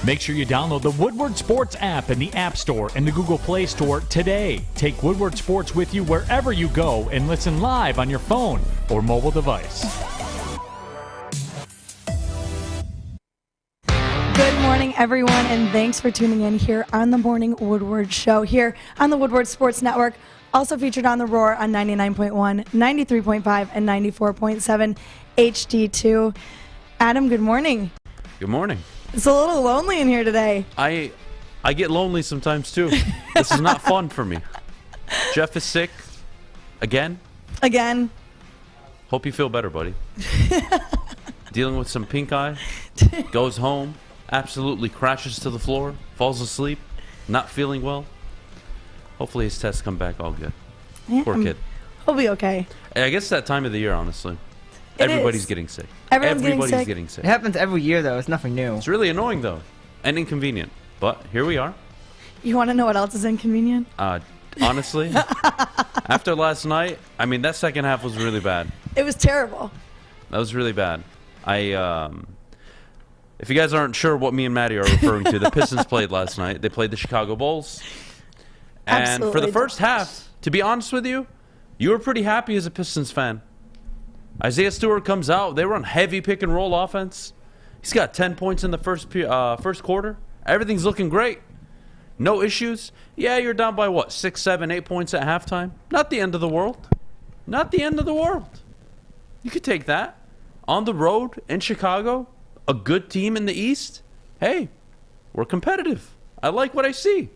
Make sure you download the Woodward Sports app in the App Store and the Google Play Store today. Take Woodward Sports with you wherever you go and listen live on your phone or mobile device. Good morning, everyone, and thanks for tuning in here on the Morning Woodward Show here on the Woodward Sports Network. Also featured on The Roar on 99.1, 93.5, and 94.7 HD2. Adam, good morning. Good morning. It's a little lonely in here today. I get lonely sometimes too. This is not fun for me. Jeff is sick. Again. Hope you feel better, buddy. Dealing with some pink eye. Goes home. Absolutely crashes to the floor. Falls asleep. Not feeling well. Hopefully his tests come back all good. Yeah, Poor kid. He'll be okay. I guess that time of the year, honestly. Everybody's getting sick. Everybody's getting sick. It happens every year, though. It's nothing new. It's really annoying, though. And inconvenient. But here we are. You want to know what else is inconvenient? Honestly, after last night, I mean, that second half was really bad. It was terrible. That was really bad. If you guys aren't sure what me and Maddie are referring to, the Pistons played last night. They played the Chicago Bulls. And Absolutely for the first half, to be honest with you, you were pretty happy as a Pistons fan. Isaiah Stewart comes out. They run heavy pick and roll offense. He's got 10 points in the first quarter. Everything's looking great. No issues. Yeah, you're down by what, 6, 7, 8 points at halftime? Not the end of the world. Not the end of the world. You could take that. On the road in Chicago, a good team in the East. Hey, we're competitive. I like what I see.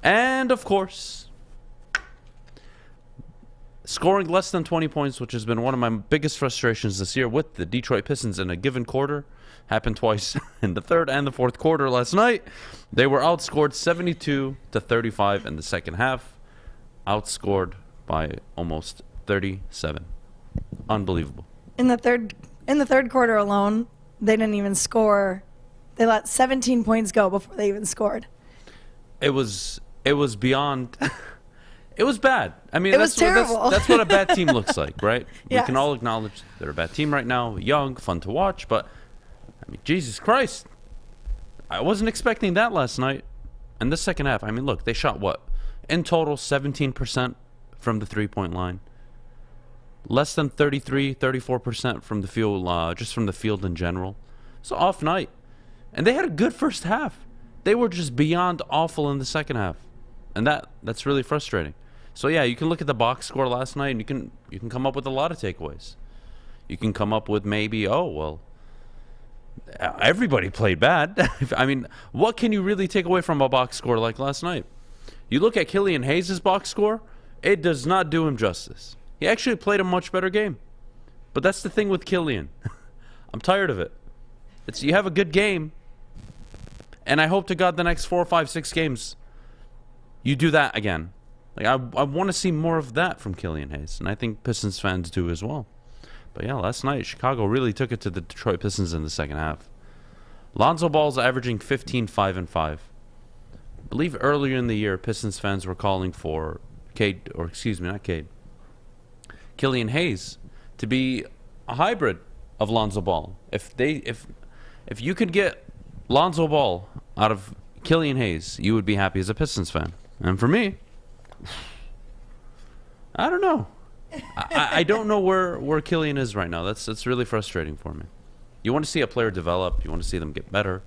And, of course, scoring less than 20 points, which has been one of my biggest frustrations this year with the Detroit Pistons in a given quarter. Happened twice in the third and the fourth quarter last night. They were outscored 72-35 in the second half. Outscored by almost 37. Unbelievable. In the third quarter alone, they didn't even score. They let 17 points go before they even scored. It was beyond. It was bad. I mean, was terrible. That's what a bad team looks like, right? Yes. We can all acknowledge they're a bad team right now. Young, fun to watch, but I mean, Jesus Christ. I wasn't expecting that last night. And the second half, I mean, look, they shot what? In total, 17% from the three-point line. Less than 34% from the field, just from the field in general. So off night. And they had a good first half. They were just beyond awful in the second half. And that's really frustrating. So yeah, you can look at the box score last night and you can come up with a lot of takeaways. You can come up with maybe, oh, well, everybody played bad. I mean, what can you really take away from a box score like last night? You look at Killian Hayes' box score, it does not do him justice. He actually played a much better game. But that's the thing with Killian. I'm tired of it. You have a good game, and I hope to God the next 4, 5, 6 games you do that again. Like I want to see more of that from Killian Hayes, and I think Pistons fans do as well. But yeah, last night, Chicago really took it to the Detroit Pistons in the second half. Lonzo Ball's averaging 15, 5, and 5. I believe earlier in the year, Pistons fans were calling for Killian Hayes to be a hybrid of Lonzo Ball. If you could get Lonzo Ball out of Killian Hayes, you would be happy as a Pistons fan. And for me, I don't know. I don't know where Killian is right now. That's really frustrating for me. You want to see a player develop. You want to see them get better.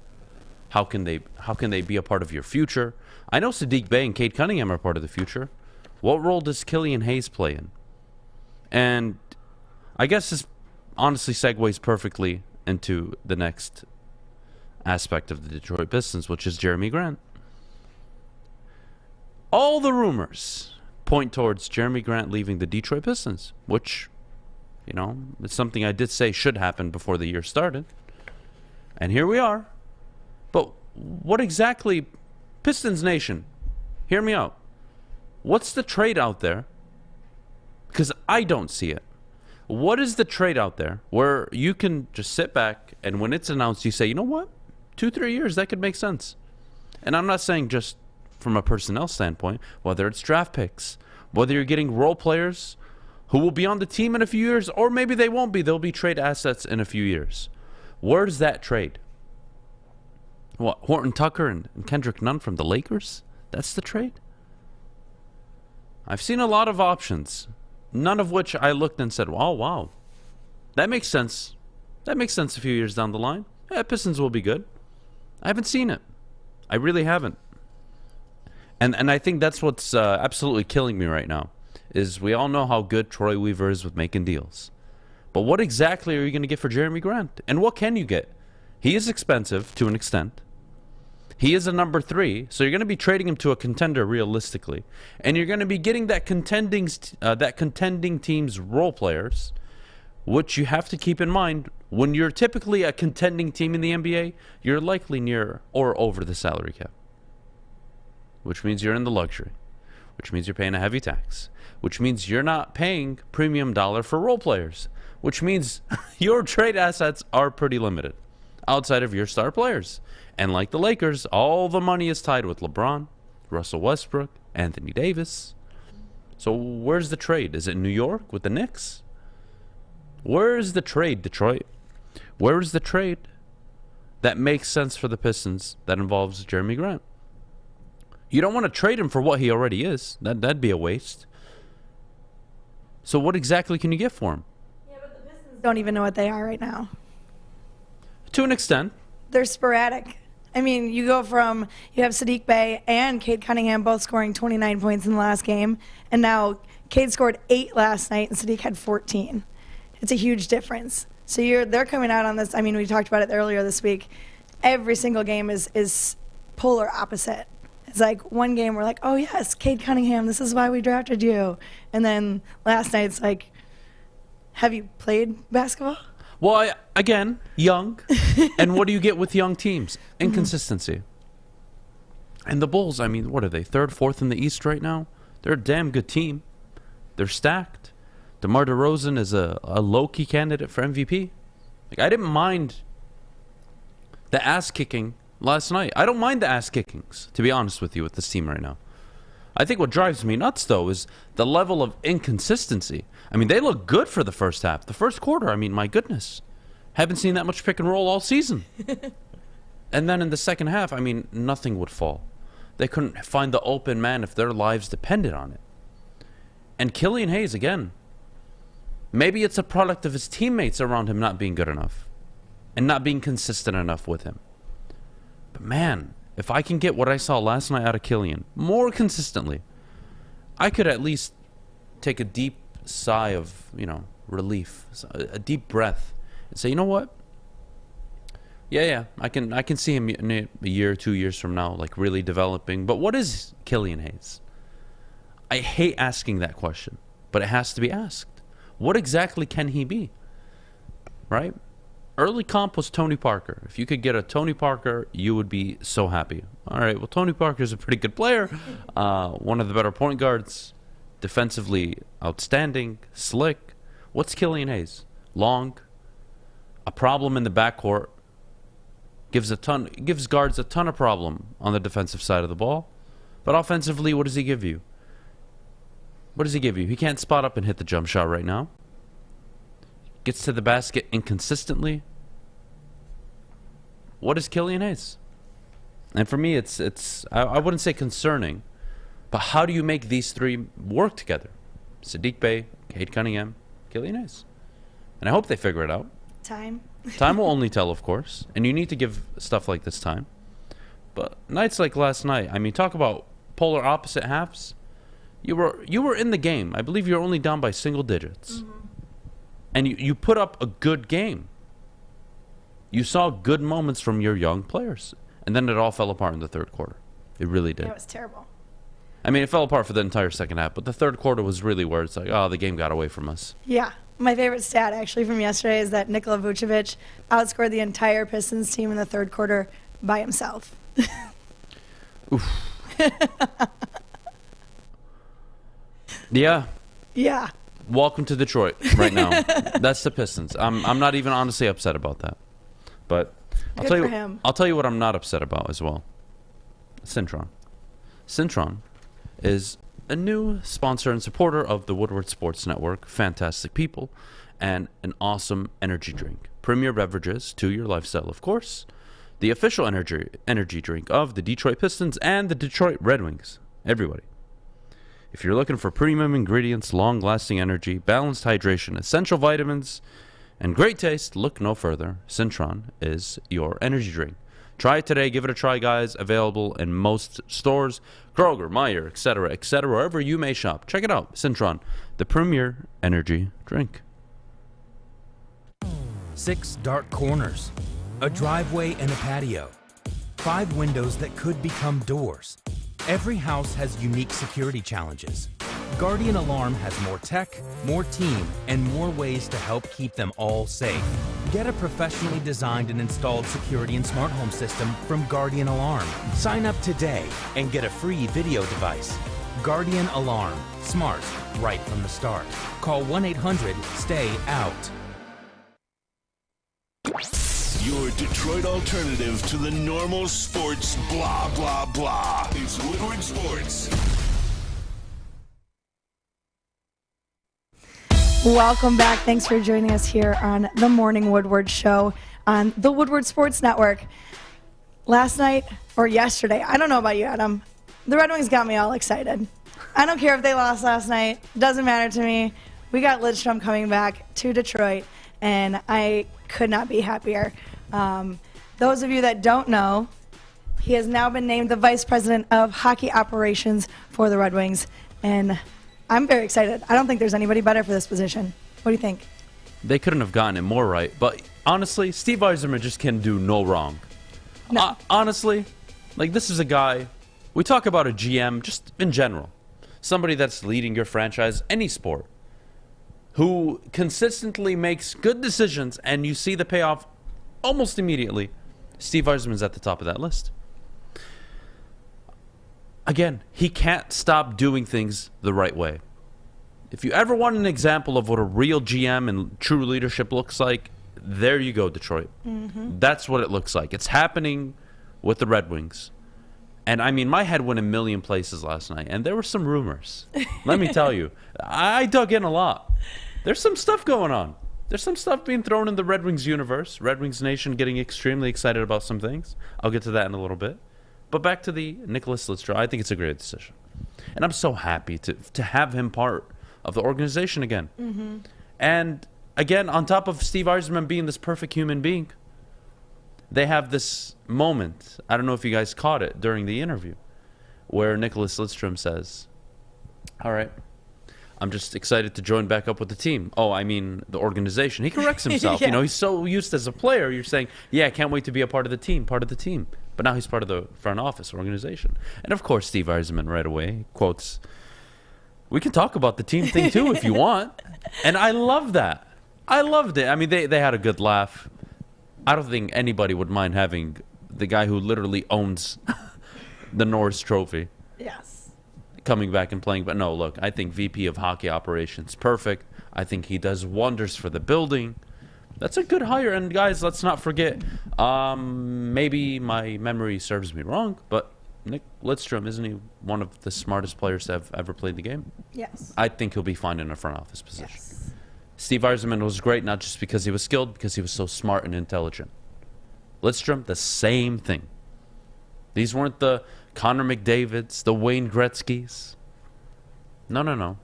How can they be a part of your future? I know Saddiq Bey and Cade Cunningham are part of the future. What role does Killian Hayes play in? And I guess this honestly segues perfectly into the next aspect of the Detroit Pistons, which is Jeremy Grant. All the rumors point towards Jeremy Grant leaving the Detroit Pistons, which, is something I did say should happen before the year started. And here we are. But what exactly, Pistons Nation, hear me out. What's the trade out there? Because I don't see it. What is the trade out there where you can just sit back and when it's announced, you say, you know what? 2-3 years, that could make sense. And I'm not saying just from a personnel standpoint, whether it's draft picks, whether you're getting role players who will be on the team in a few years, or maybe they won't be. They'll be trade assets in a few years. Where's that trade? What, Horton Tucker and Kendrick Nunn from the Lakers? That's the trade? I've seen a lot of options, none of which I looked and said, oh, wow, that makes sense. That makes sense a few years down the line. Yeah, Pistons will be good. I haven't seen it. I really haven't. And I think that's what's absolutely killing me right now, is we all know how good Troy Weaver is with making deals. But what exactly are you going to get for Jeremy Grant? And what can you get? He is expensive to an extent. He is a number 3, so you're going to be trading him to a contender realistically. And you're going to be getting that contending team's role players, which you have to keep in mind. When you're typically a contending team in the NBA, you're likely near or over the salary cap, which means you're in the luxury, which means you're paying a heavy tax, which means you're not paying premium dollar for role players, which means your trade assets are pretty limited outside of your star players. And like the Lakers, all the money is tied with LeBron, Russell Westbrook, Anthony Davis. So where's the trade? Is it New York with the Knicks? Where's the trade, Detroit? Where is the trade that makes sense for the Pistons that involves Jeremy Grant? You don't want to trade him for what he already is. That'd be a waste. So what exactly can you get for him? Yeah, but the Pistons don't even know what they are right now. To an extent. They're sporadic. I mean, you have Saddiq Bey and Cade Cunningham both scoring 29 points in the last game, and now Cade scored 8 last night and Saddiq had 14. It's a huge difference. So they're coming out on this. I mean, we talked about it earlier this week. Every single game is polar opposite. It's like one game we're like, oh yes, Cade Cunningham, this is why we drafted you. And then last night it's like, have you played basketball? Well, again, young. And what do you get with young teams? Inconsistency. And the Bulls, I mean, what are they, 3rd, 4th in the East right now? They're a damn good team. They're stacked. DeMar DeRozan is a low-key candidate for MVP. Like, I didn't mind the ass-kicking last night. I don't mind the ass-kickings, to be honest with you, with this team right now. I think what drives me nuts, though, is the level of inconsistency. I mean, they look good for the first half. The first quarter, I mean, my goodness. Haven't seen that much pick and roll all season. And then in the second half, I mean, nothing would fall. They couldn't find the open man if their lives depended on it. And Killian Hayes, again, maybe it's a product of his teammates around him not being good enough and not being consistent enough with him. But man, if I can get what I saw last night out of Killian more consistently, I could at least take a deep sigh of, relief, a deep breath, and say, you know what? Yeah, I can see him in a year or 2 years from now, like really developing. But what is Killian Hayes? I hate asking that question, but it has to be asked. What exactly can he be? Right? Early comp was Tony Parker. If you could get a Tony Parker, you would be so happy. All right, well, Tony Parker's a pretty good player. One of the better point guards. Defensively outstanding. Slick. What's Killian Hayes? Long. A problem in the backcourt. Gives guards a ton of problem on the defensive side of the ball. But offensively, what does he give you? What does he give you? He can't spot up and hit the jump shot right now. Gets to the basket inconsistently. What is Killian Hayes? And for me, it's I wouldn't say concerning, but how do you make these three work together? Saddiq Bey, Cade Cunningham, Killian Hayes. And I hope they figure it out. Time. Time will only tell, of course. And you need to give stuff like this time. But nights like last night, I mean, talk about polar opposite halves. You were in the game. I believe you're only down by single digits. Mm-hmm. And you put up a good game. You saw good moments from your young players. And then it all fell apart in the third quarter. It really did. Yeah, it was terrible. I mean, it fell apart for the entire second half. But the third quarter was really where it's like, oh, the game got away from us. Yeah. My favorite stat, actually, from yesterday is that Nikola Vucevic outscored the entire Pistons team in the third quarter by himself. Oof. Yeah. Yeah. Welcome to Detroit right now. That's the Pistons. I'm not even honestly upset about that. But I'll tell you what I'm not upset about as well. Cintron. Cintron is a new sponsor and supporter of the Woodward Sports Network. Fantastic people and an awesome energy drink. Premier beverages to your lifestyle, of course. the official energy drink of the Detroit Pistons and the Detroit Red Wings. Everybody. If you're looking for premium ingredients, long-lasting energy, balanced hydration, essential vitamins, and great taste, look no further. Cintron is your energy drink. Try it today. Give it a try, guys. Available in most stores. Kroger, Meijer, etc., wherever you may shop. Check it out. Cintron, the premier energy drink. 6 dark corners, a driveway and a patio, 5 windows that could become doors. Every house has unique security challenges. Guardian Alarm has more tech, more team, and more ways to help keep them all safe. Get a professionally designed and installed security and smart home system from Guardian Alarm. Sign up today and get a free video device. Guardian Alarm. Smart, right from the start. Call 1-800-STAY-OUT. Your Detroit alternative to the normal sports blah, blah, blah. It's Woodward Sports. Welcome back. Thanks for joining us here on the Morning Woodward Show on the Woodward Sports Network. Last night, or yesterday, I don't know about you, Adam, the Red Wings got me all excited. I don't care if they lost last night. Doesn't matter to me. We got Lidstrom coming back to Detroit, and I could not be happier. Those of you that don't know, he has now been named the Vice President of Hockey Operations for the Red Wings, and I'm very excited. I don't think there's anybody better for this position. What do you think? They couldn't have gotten it more right. But honestly, Steve Yzerman just can do no wrong. No. Honestly, like, this is a guy, we talk about a GM just in general. Somebody that's leading your franchise, any sport, who consistently makes good decisions and you see the payoff almost immediately. Steve Yzerman's at the top of that list. Again, he can't stop doing things the right way. If you ever want an example of what a real GM and true leadership looks like, there you go, Detroit. Mm-hmm. That's what it looks like. It's happening with the Red Wings. And, I mean, my head went a million places last night, and there were some rumors. Let me tell you. I dug in a lot. There's some stuff going on. There's some stuff being thrown in the Red Wings universe. Red Wings Nation getting extremely excited about some things. I'll get to that in a little bit. But back to the Nicklas Lidstrom, I think it's a great decision. And I'm so happy to have him part of the organization again. Mm-hmm. And, again, on top of Steve Yzerman being this perfect human being, they have this moment, I don't know if you guys caught it during the interview, where Nicklas Lidstrom says, all right, I'm just excited to join back up with the team. Oh, I mean, the organization. He corrects himself. Yeah. You know, he's so used as a player. You're saying, yeah, I can't wait to be a part of the team. But now he's part of the front office organization. And, of course, Steve Yzerman right away quotes, we can talk about the team thing, too, if you want. And I love that. I loved it. I mean, they had a good laugh. I don't think anybody would mind having the guy who literally owns the Norris Trophy. Yes. Coming back and playing. But no, look, I think VP of Hockey Operations, perfect. I think he does wonders for the building. That's a good hire. And, guys, let's not forget, maybe my memory serves me wrong, but Nick Lidstrom, isn't he one of the smartest players to have ever played the game? Yes. I think he'll be fine in a front office position. Yes. Steve Yzerman was great, not just because he was skilled, because he was so smart and intelligent. Lidstrom, the same thing. These weren't the Connor McDavids, the Wayne Gretzkys. No.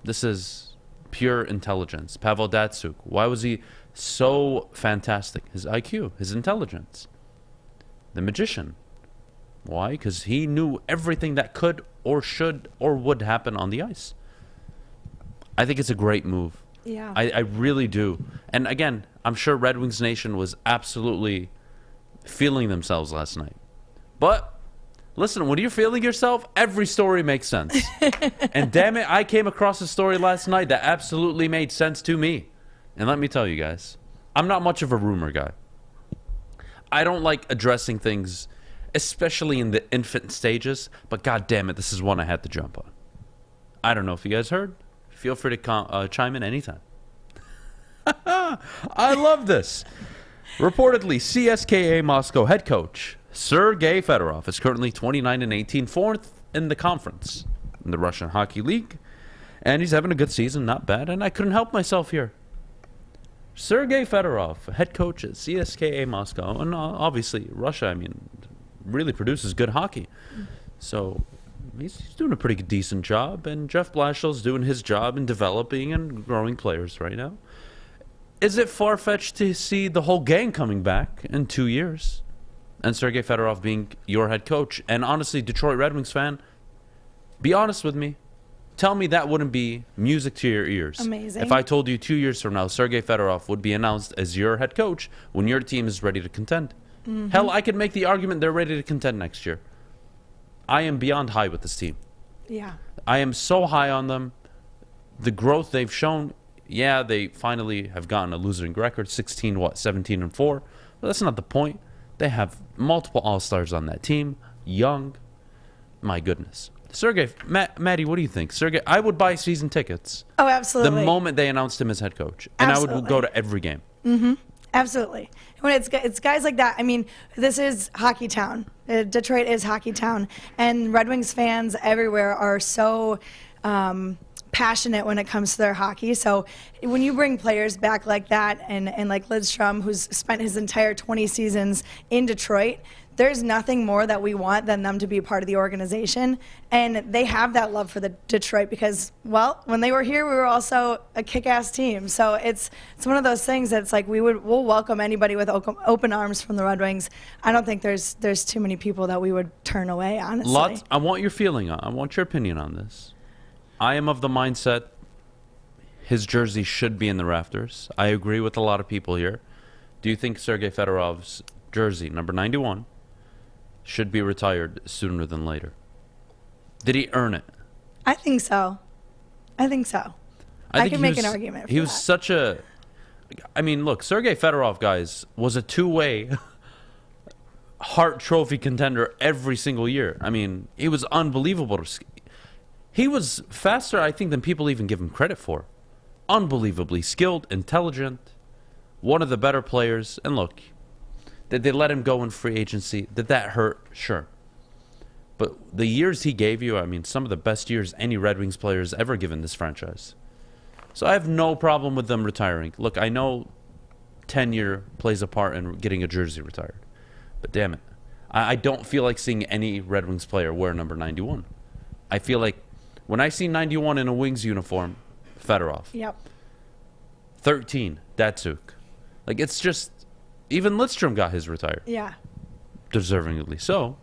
This is pure intelligence. Pavel Datsyuk. Why was he so fantastic? His IQ, his intelligence. The magician. Why? Because he knew everything that could or should or would happen on the ice. I think it's a great move. Yeah. I really do. And again, I'm sure Red Wings Nation was absolutely feeling themselves last night. But listen, when you're feeling yourself, every story makes sense. And damn it, I came across a story last night that absolutely made sense to me. And let me tell you guys, I'm not much of a rumor guy. I don't like addressing things, especially in the infant stages, but god damn it, this is one I had to jump on. I don't know if you guys heard. Feel free to chime in anytime. I love this. Reportedly, CSKA Moscow head coach Sergey Fedorov is currently 29-18, fourth in the conference in the Russian Hockey League. And he's having a good season, not bad. And I couldn't help myself here. Sergey Fedorov, head coach at CSKA Moscow, and obviously Russia, I mean, really produces good hockey. So he's doing a pretty decent job, and Jeff Blashill's doing his job in developing and growing players right now. Is it far-fetched to see the whole gang coming back in 2 years and Sergey Fedorov being your head coach? And honestly, Detroit Red Wings fan, be honest with me. Tell me that wouldn't be music to your ears. Amazing. If I told you 2 years from now, Sergey Fedorov would be announced as your head coach when your team is ready to contend. Hell, I could make the argument they're ready to contend next year. I am beyond high with this team. Yeah. I am so high on them. The growth they've shown, yeah, they finally have gotten a losing record, 17-4. But that's not the point. They have multiple all-stars on that team, young. My goodness. Sergey, Maddie, what do you think? Sergey, I would buy season tickets Oh, absolutely. the moment they announced him as head coach. And I would go to every game. Absolutely. When it's guys like that, I mean, this is hockey town. Detroit is hockey town. And Red Wings fans everywhere are so passionate when it comes to their hockey. So when you bring players back like that and like Lidstrom, who's spent his entire 20 seasons in Detroit, there's nothing more that we want than them to be a part of the organization. And they have that love for the Detroit because, well, when they were here, we were also a kick-ass team. So it's one of those things that's like we'll welcome anybody with open arms from the Red Wings. I don't think there's too many people that we would turn away, honestly. I want your feeling I want your opinion on this. I am of the mindset his jersey should be in the rafters. I agree with a lot of people here. Do you think Sergey Fedorov's jersey, number 91, should be retired sooner than later? Did he earn it? I think so. I can make an argument for He was that. such a... I mean, look, Sergey Fedorov, guys, was a two-way Hart Trophy contender every single year. I mean, he was unbelievable. He was faster, I think, than people even give him credit for. Unbelievably skilled, intelligent, one of the better players. And look, did they let him go in free agency? Did that hurt? Sure. But the years he gave you, I mean, some of the best years any Red Wings player has ever given this franchise. So I have no problem with them retiring. Look, I know tenure plays a part in getting a jersey retired. But damn it, I don't feel like seeing any Red Wings player wear number 91. I feel like when I see 91 in a Wings uniform, Fedorov. Yep. 13, Datsuk. Like, it's just... Even Lidstrom got his retired. Yeah. Deservingly so.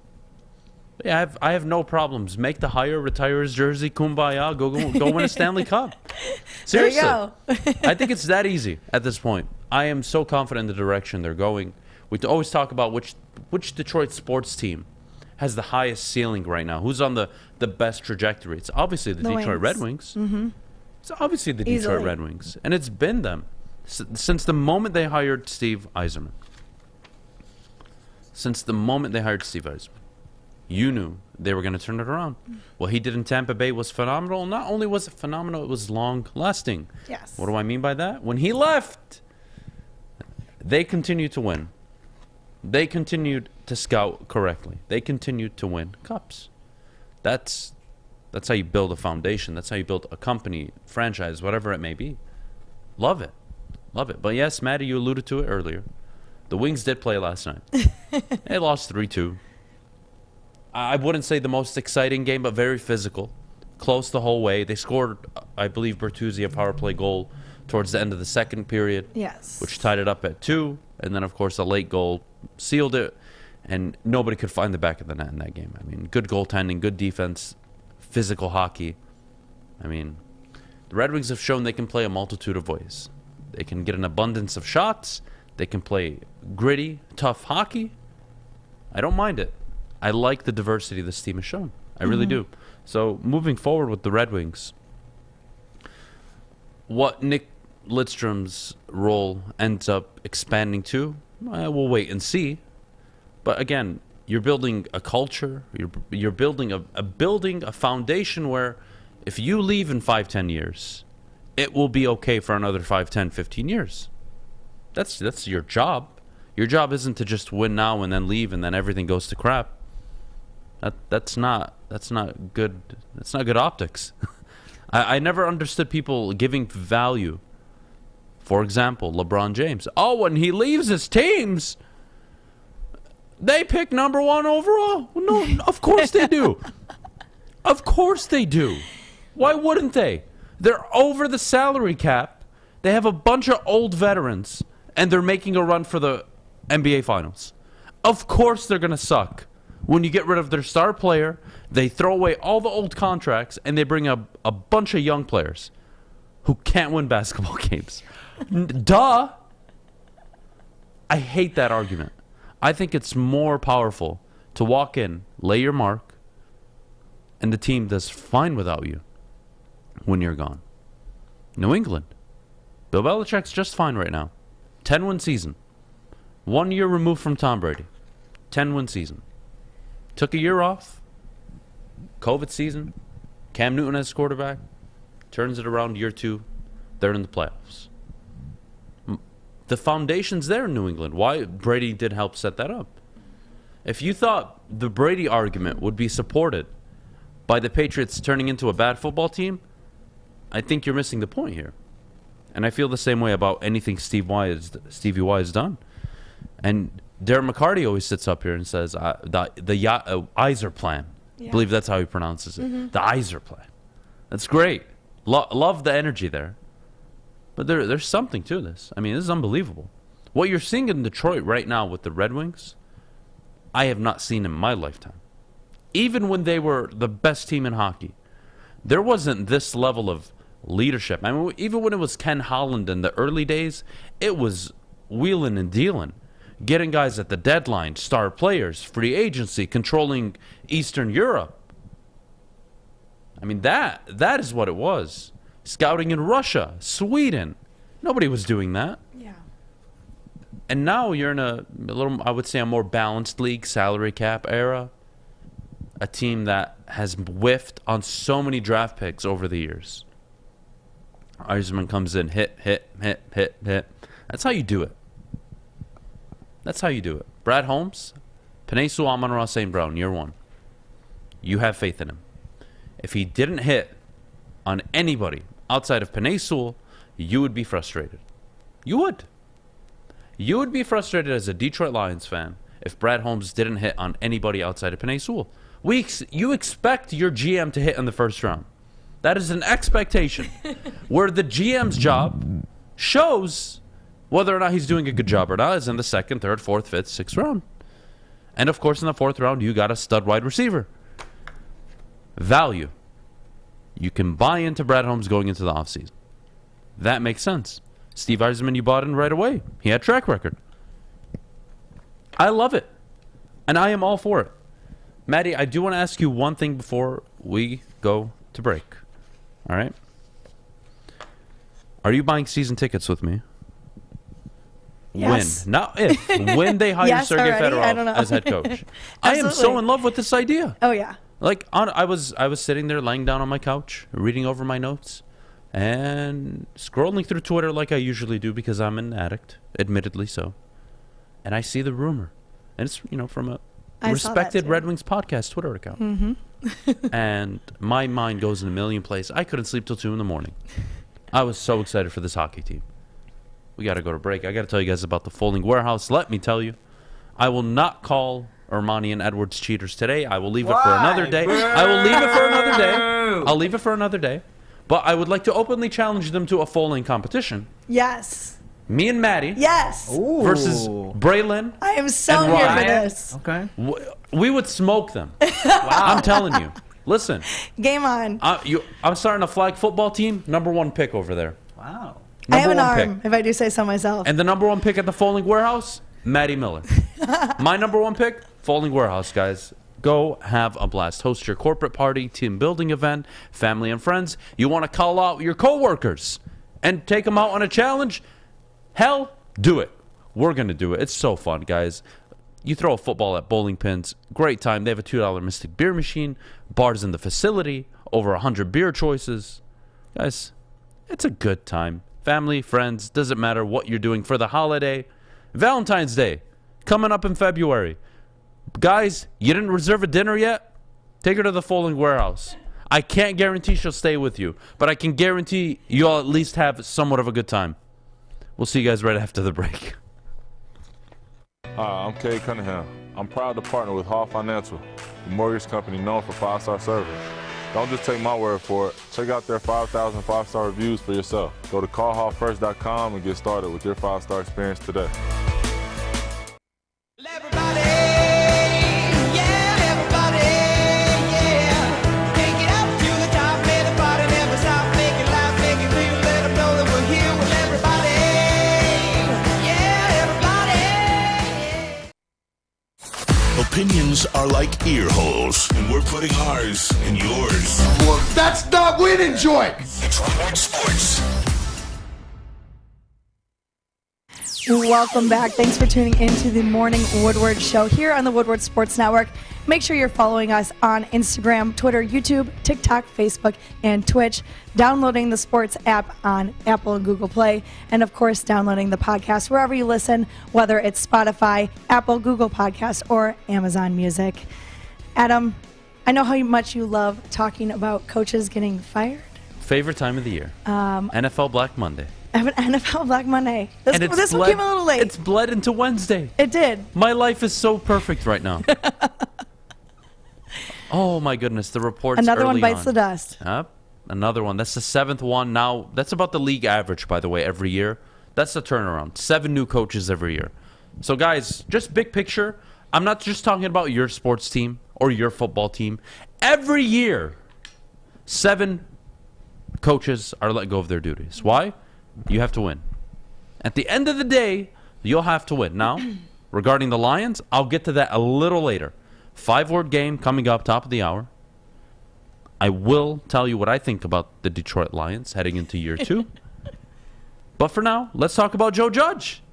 Yeah, I have no problems. Make the hire, retire his jersey, kumbaya, go win a Stanley Cup. Seriously. There you go. I think it's that easy at this point. I am so confident in the direction they're going. We always talk about which Detroit sports team has the highest ceiling right now. Who's on the best trajectory? It's obviously the Detroit Wings. Red Wings. Mm-hmm. It's obviously the Detroit Easily. Red Wings. And it's been them since the moment they hired Steve Yzerman. Since the moment they hired Steve Yzerman. You knew they were going to turn it around. What he did in Tampa Bay was phenomenal. Not only was it phenomenal, it was long-lasting. Yes. What do I mean by that? When he left, they continued to win. They continued to scout correctly. They continued to win cups. That's how you build a foundation. That's how you build a company, franchise, whatever it may be. Love it. Love it. But yes, Maddie, you alluded to it earlier. The Wings did play last night. They lost 3-2. I wouldn't say the most exciting game, but very physical. Close the whole way. They scored, I believe, Bertuzzi a power play goal towards the end of the second period. Yes. Which tied it up at 2. And then, of course, a late goal sealed it. And nobody could find the back of the net in that game. I mean, good goaltending, good defense, physical hockey. I mean, the Red Wings have shown they can play a multitude of ways. They can get an abundance of shots. They can play gritty, tough hockey. I don't mind it. I like the diversity this team has shown. I really do. So, moving forward with the Red Wings, what Nick Lidstrom's role ends up expanding to, we'll wait and see. But again, you're building a culture. You're building a foundation where if you leave in 5-10 years, it will be okay for another 5-10, 15 years. That's your job. Your job isn't to just win now and then leave and then everything goes to crap. That's not good. That's not good optics. I never understood people giving value For example, LeBron James. Oh, when he leaves his teams, they pick number 1 overall. No, of course they do. Of course they do. Why wouldn't they? They're over the salary cap. They have a bunch of old veterans, and they're making a run for the NBA Finals. Of course they're going to suck. When you get rid of their star player, they throw away all the old contracts, and they bring a bunch of young players who can't win basketball games. Duh. I hate that argument. I think it's more powerful to walk in, lay your mark, and the team does fine without you when you're gone. New England. Bill Belichick's just fine right now. 10-win season. 1 year removed from Tom Brady. 10-win season. Took a year off. COVID season. Cam Newton as quarterback. Turns it around year 2. They're in the playoffs. The foundation's there in New England. Why Brady did help set that up. If you thought the Brady argument would be supported by the Patriots turning into a bad football team, I think you're missing the point here. And I feel the same way about anything Stevie Y has done. And Darren McCarty always sits up here and says the Iser plan. Yeah. I believe that's how he pronounces it. Mm-hmm. The Iser plan. That's great. Love the energy there. But there's something to this. I mean, this is unbelievable. What you're seeing in Detroit right now with the Red Wings, I have not seen in my lifetime. Even when they were the best team in hockey, there wasn't this level of leadership. I mean, even when it was Ken Holland in the early days, it was wheeling and dealing. Getting guys at the deadline, star players, free agency, controlling Eastern Europe. I mean, that is what it was. Scouting in Russia, Sweden. Nobody was doing that. Yeah. And now you're in a little, I would say, a more balanced league, salary cap era. A team that has whiffed on so many draft picks over the years. Eisman comes in, hit. That's how you do it. That's how you do it. Brad Holmes, Penei Sewell, Amon-Ra, St. Brown, year 1. You have faith in him. If he didn't hit on anybody outside of Penei Sewell, you would be frustrated. You would. You would be frustrated as a Detroit Lions fan if Brad Holmes didn't hit on anybody outside of Penei Sewell. You expect your GM to hit in the first round. That is an expectation where the GM's job shows whether or not he's doing a good job or not is in the 2nd, 3rd, 4th, 5th, 6th round. And, of course, in the 4th round, you got a stud wide receiver. Value. You can buy into Brad Holmes going into the offseason. That makes sense. Steve Eisman, you bought in right away. He had track record. I love it. And I am all for it. Maddie, I do want to ask you one thing before we go to break. All right? Are you buying season tickets with me? Yes. When, not if. When they hire Yes, Sergey already? I don't know. Fedorov as head coach. I am so in love with this idea. Oh, yeah. Like, I was sitting there laying down on my couch, reading over my notes, and scrolling through Twitter like I usually do because I'm an addict, admittedly so. And I see the rumor. And it's, from a respected Red Wings podcast Twitter account. Mm-hmm. And my mind goes in a million places. I couldn't sleep till 2 in the morning. I was so excited for this hockey team. We got to go to break. I got to tell you guys about the Fowling Warehouse. Let me tell you, I will not call Armani and Edwards cheaters today. I will leave it for another day. I'll leave it for another day. But I would like to openly challenge them to a Fowling competition. Yes. Me and Maddie. Yes. Ooh. Versus Braylon. I am so and here Ryan. for this. Okay. We would smoke them. Wow. I'm telling you. Listen. Game on. I'm starting a flag football team. Number 1 pick over there. Wow. I have an Number 1 arm, pick. if I do say so myself. And the number 1 pick at the Fowling Warehouse, Maddie Miller. My number 1 pick, Fowling Warehouse, guys. Go have a blast. Host your corporate party, team building event, family and friends. You want to call out your coworkers and take them out on a challenge? Hell, do it. We're going to do it. It's so fun, guys. You throw a football at bowling pins. Great time. They have a $2 Mystic beer machine. Bars in the facility. Over 100 beer choices. Guys, it's a good time. Family, friends, doesn't matter what you're doing for the holiday. Valentine's Day, coming up in February. Guys, you didn't reserve a dinner yet? Take her to the Fowling Warehouse. I can't guarantee she'll stay with you, but I can guarantee you'll at least have somewhat of a good time. We'll see you guys right after the break. Hi, I'm Kay Cunningham. I'm proud to partner with Hall Financial, the mortgage company known for 5-star service. Don't just take my word for it. Check out their 5,000 5-star reviews for yourself. Go to callhallfirst.com and get started with your 5-star experience today. Opinions are like ear holes, and we're putting ours in yours. Well, that's not winning, Joy. It's Woodward Sports. Welcome back. Thanks for tuning into the Morning Woodward Show here on the Woodward Sports Network. Make sure you're following us on Instagram, Twitter, YouTube, TikTok, Facebook, and Twitch. Downloading the Sports app on Apple and Google Play. And, of course, downloading the podcast wherever you listen, whether it's Spotify, Apple, Google Podcasts, or Amazon Music. Adam, I know how much you love talking about coaches getting fired. Favorite time of the year. NFL Black Monday. NFL Black Monday. This one came a little late. It's bled into Wednesday. It did. My life is so perfect right now. Oh, my goodness. The reports Another early one bites on. the dust. Yep. Another one. That's the 7th one. Now, that's about the league average, by the way, every year. That's the turnaround. 7 new coaches every year. So, guys, just big picture. I'm not just talking about your sports team or your football team. Every year, 7 coaches are let go of their duties. Why? You have to win. At the end of the day, you'll have to win. Now, regarding the Lions, I'll get to that a little later. 5-word game coming up, top of the hour. I will tell you what I think about the Detroit Lions heading into year 2. But for now, let's talk about Joe Judge.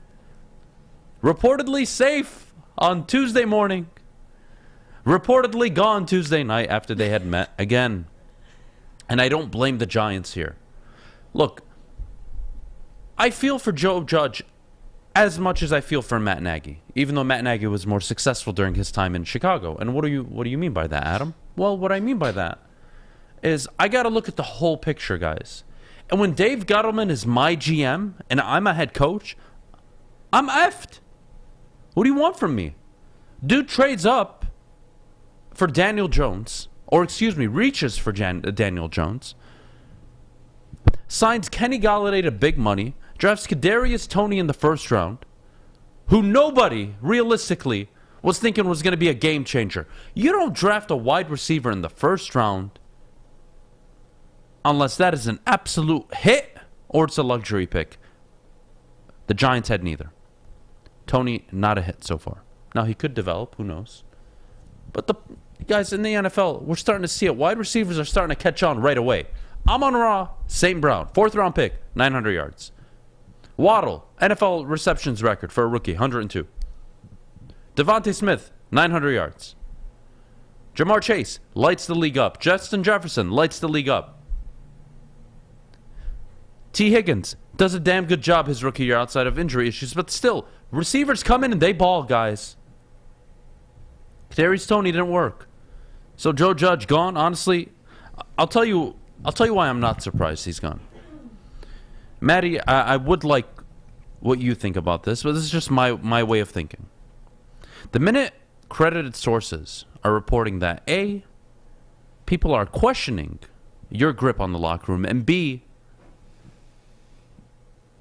Reportedly safe on Tuesday morning. Reportedly gone Tuesday night after they had met again. And I don't blame the Giants here. Look, I feel for Joe Judge as much as I feel for Matt Nagy, even though Matt Nagy was more successful during his time in Chicago. And what do you mean by that, Adam? Well, what I mean by that is I got to look at the whole picture, guys. And when Dave Gettleman is my GM and I'm a head coach, I'm effed. What do you want from me? Dude trades up for Daniel Jones, reaches for Daniel Jones, signs Kenny Golladay to big money, drafts Kadarius Toney in the first round, who nobody realistically was thinking was going to be a game changer. You don't draft a wide receiver in the first round unless that is an absolute hit or it's a luxury pick. The Giants had neither. Toney, not a hit so far. Now, he could develop. Who knows? But the guys in the NFL, we're starting to see it. Wide receivers are starting to catch on right away. Amon-Ra, St. Brown, 4th-round pick, 900 yards. Waddle, NFL receptions record for a rookie, 102. Devontae Smith, 900 yards. Jamar Chase lights the league up. Justin Jefferson lights the league up. T. Higgins does a damn good job his rookie year outside of injury issues, but still, receivers come in and they ball, guys. Kadarius Toney didn't work. So Joe Judge gone. Honestly, I'll tell you why I'm not surprised he's gone. Maddie, I would like what you think about this, but this is just my way of thinking. The minute credited sources are reporting that A, people are questioning your grip on the locker room, and B,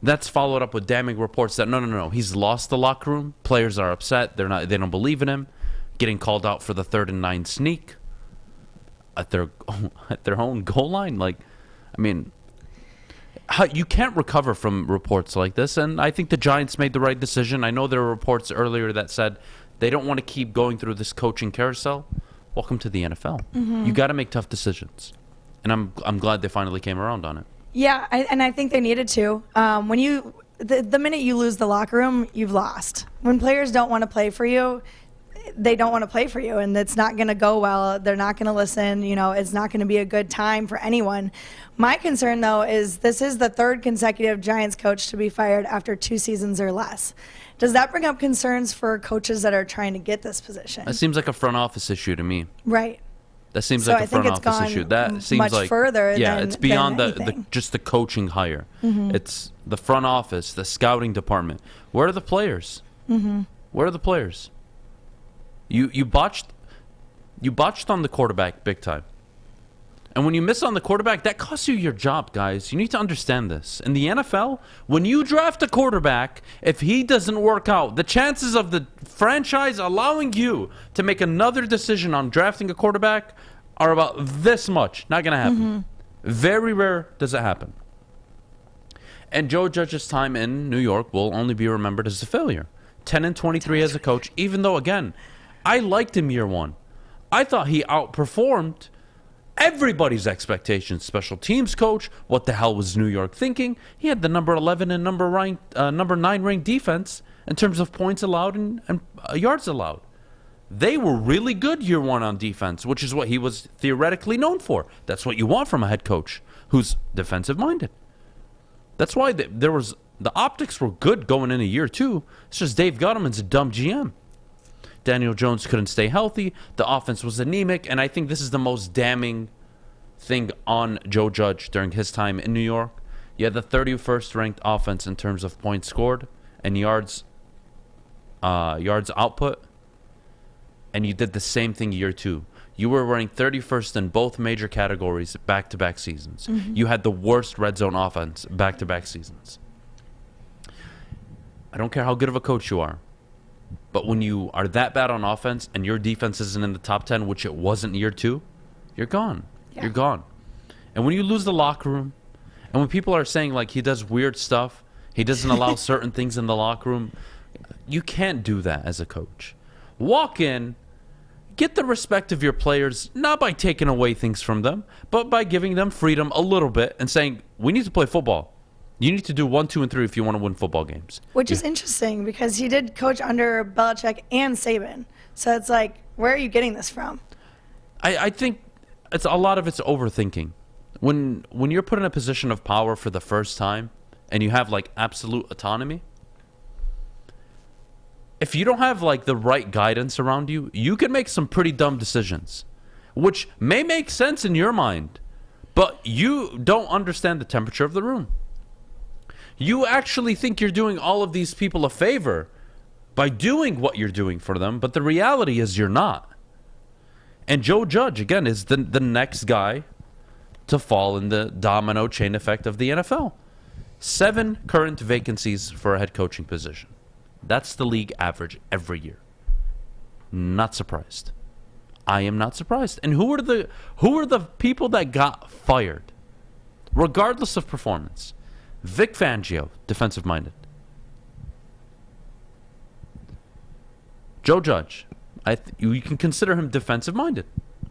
that's followed up with damning reports that no, he's lost the locker room. Players are upset. They don't believe in him. Getting called out for the 3rd and 9 sneak at their own goal line. You can't recover from reports like this, and I think the Giants made the right decision. I know there were reports earlier that said they don't want to keep going through this coaching carousel. Welcome to the NFL. Mm-hmm. You got to make tough decisions, and I'm glad they finally came around on it. Yeah, and I think they needed to. The minute you lose the locker room, you've lost. When players don't want to play for you, they don't want to play for you, and it's not going to go well. They're not going to listen. It's not going to be a good time for anyone. My concern, though, is this is the 3rd consecutive Giants coach to be fired after 2 seasons or less. Does that bring up concerns for coaches that are trying to get this position? It seems like a front office issue to me. Right. That seems So like I a front think it's office gone issue. That seems much like further yeah, than- it's beyond than the anything. just the coaching hire. Mm-hmm. It's the front office, the scouting department. Where are the players? Mm-hmm. Where are the players? You botched on the quarterback big time. And when you miss on the quarterback, that costs you your job, guys. You need to understand this. In the NFL, when you draft a quarterback, if he doesn't work out, the chances of the franchise allowing you to make another decision on drafting a quarterback are about this much. Not going to happen. Very rare does it happen. And Joe Judge's time in New York will only be remembered as a failure. 10-23 as a coach, even though, again, I liked him year one. I thought he outperformed everybody's expectations. Special teams coach, what the hell was New York thinking? He had the number 11 and number 9 ranked defense in terms of points allowed and yards allowed. They were really good year one on defense, which is what he was theoretically known for. That's what you want from a head coach who's defensive minded. That's why the optics were good going into year two. It's just Dave Gettleman's a dumb GM. Daniel Jones couldn't stay healthy. The offense was anemic. And I think this is the most damning thing on Joe Judge during his time in New York. You had the 31st ranked offense in terms of points scored and yards output. And you did the same thing year two. You were ranked 31st in both major categories back-to-back seasons. You had the worst red zone offense back-to-back seasons. I don't care how good of a coach you are. But when you are that bad on offense and your defense isn't in the top 10, which it wasn't year two, you're gone. Yeah. You're gone. And when you lose the locker room, and when people are saying, like, he does weird stuff, he doesn't allow certain things in the locker room, you can't do that as a coach. Walk in, get the respect of your players, not by taking away things from them, but by giving them freedom a little bit and saying, we need to play football. You need to do 1, 2, and 3 if you want to win football games. Which is interesting because he did coach under Belichick and Saban. So it's like, where are you getting this from? I think it's a lot of it's overthinking. When you're put in a position of power for the first time and you have like absolute autonomy, if you don't have like the right guidance around you, you can make some pretty dumb decisions, which may make sense in your mind, but you don't understand the temperature of the room. You actually think you're doing all of these people a favor by doing what you're doing for them, but the reality is you're not. And Joe Judge, again, is the next guy to fall in the domino chain effect of the NFL. 7 current vacancies for a head coaching position. That's the league average every year. Not surprised. I am not surprised. And who are the people that got fired, regardless of performance? Vic Fangio, defensive-minded. Joe Judge, you can consider him defensive-minded,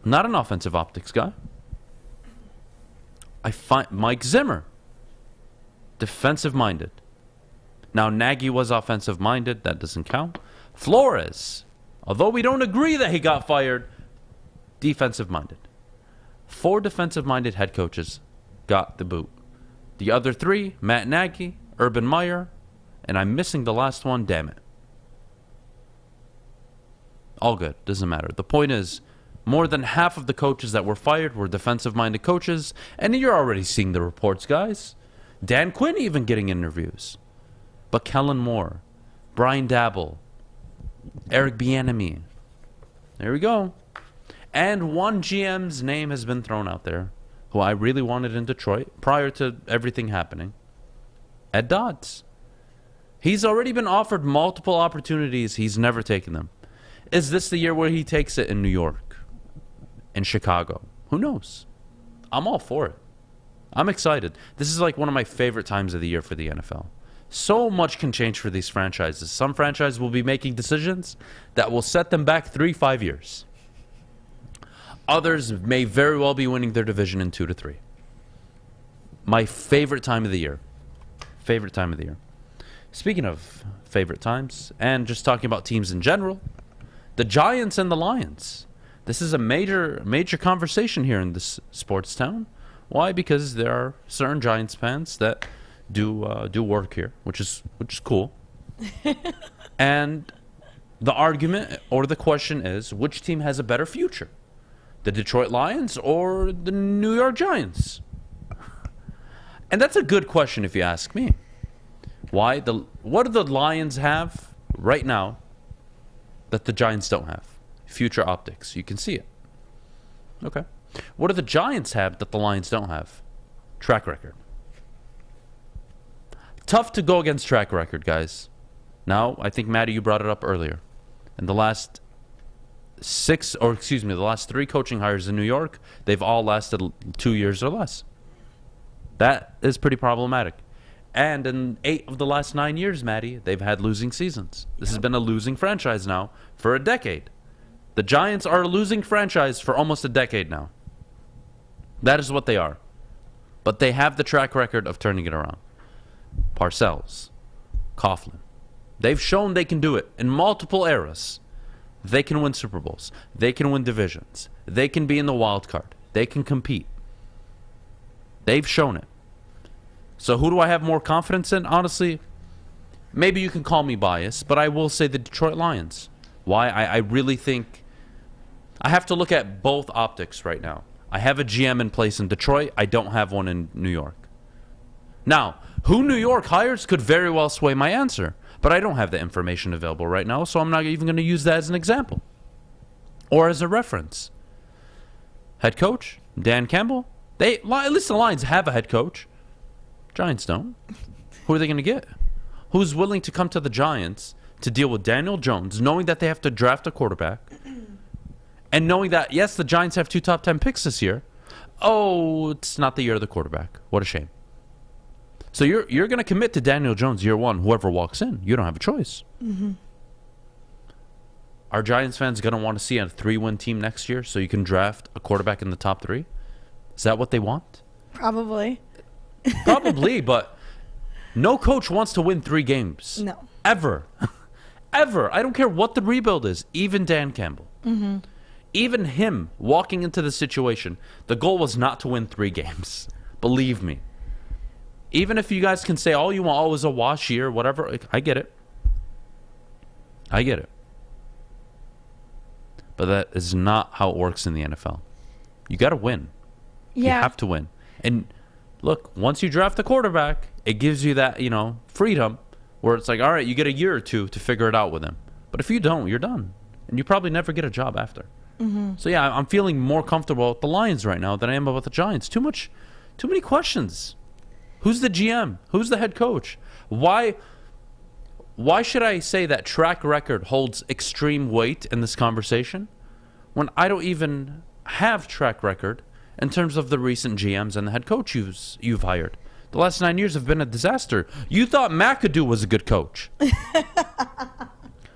not an offensive optics guy. I find Mike Zimmer, defensive-minded. Now, Nagy was offensive-minded. That doesn't count. Flores, although we don't agree that he got fired, defensive-minded. 4 defensive-minded head coaches got the boot. The other 3, Matt Nagy, Urban Meyer, and I'm missing the last one, damn it. All good. Doesn't matter. The point is, more than half of the coaches that were fired were defensive-minded coaches, and you're already seeing the reports, guys. Dan Quinn even getting interviews. But Kellen Moore, Brian Dabble, Eric Bieniemy. There we go. And one GM's name has been thrown out there, who I really wanted in Detroit prior to everything happening. Ed Dodds. He's already been offered multiple opportunities. He's never taken them. Is this the year where he takes it in New York? In Chicago? Who knows? I'm all for it. I'm excited. This is like one of my favorite times of the year for the NFL. So much can change for these franchises. Some franchises will be making decisions that will set them back 3-5 years. Others may very well be winning their division in 2 to 3. My favorite time of the year. Favorite time of the year. Speaking of favorite times, and just talking about teams in general, the Giants and the Lions. This is a major conversation here in this sports town. Why? Because there are certain Giants fans that do work here, which is cool. And the argument or the question is, which team has a better future? The Detroit Lions or the New York Giants? And that's a good question if you ask me. What do the Lions have right now that the Giants don't have? Future optics. You can see it. Okay. What do the Giants have that the Lions don't have? Track record. Tough to go against track record, guys. Now, I think, Maddie, you brought it up earlier. In the last the last 3 coaching hires in New York, they've all lasted 2 years or less. That is pretty problematic. And in 8 of the last 9 years, Maddie, they've had losing seasons. This has been a losing franchise now for a decade. The Giants are a losing franchise for almost a decade now. That is what they are. But they have the track record of turning it around. Parcells, Coughlin. They've shown they can do it in multiple eras. They can win Super Bowls. They can win divisions. They can be in the wild card. They can compete. They've shown it. So who do I have more confidence in? Honestly, maybe you can call me biased, but I will say the Detroit Lions. Why? I really think I have to look at both optics right now. I have a GM in place in Detroit. I don't have one in New York. Now, who New York hires could very well sway my answer, but I don't have the information available right now, so I'm not even going to use that as an example or as a reference. Head coach, Dan Campbell. At least the Lions have a head coach. Giants don't. Who are they going to get? Who's willing to come to the Giants to deal with Daniel Jones, knowing that they have to draft a quarterback, and knowing that, yes, the Giants have 2 top 10 picks this year. Oh, it's not the year of the quarterback. What a shame. So you're going to commit to Daniel Jones year 1, whoever walks in. You don't have a choice. Mm-hmm. Are Giants fans going to want to see a 3-win team next year so you can draft a quarterback in the top 3? Is that what they want? Probably. Probably, but no coach wants to win 3 games. No. Ever. Ever. I don't care what the rebuild is. Even Dan Campbell. Mm-hmm. Even him walking into the situation, the goal was not to win 3 games. Believe me. Even if you guys can say all you want, oh, it was a wash year, whatever, I get it. I get it. But that is not how it works in the NFL. You got to win. Yeah. You have to win. And look, once you draft a quarterback, it gives you that, freedom where it's like, all right, you get a year or 2 to figure it out with him. But if you don't, you're done. And you probably never get a job after. Mm-hmm. So, yeah, I'm feeling more comfortable with the Lions right now than I am about the Giants. Too many questions. Who's the GM? Who's the head coach? Why should I say that track record holds extreme weight in this conversation when I don't even have track record in terms of the recent GMs and the head coach you've hired? The last 9 years have been a disaster. You thought McAdoo was a good coach.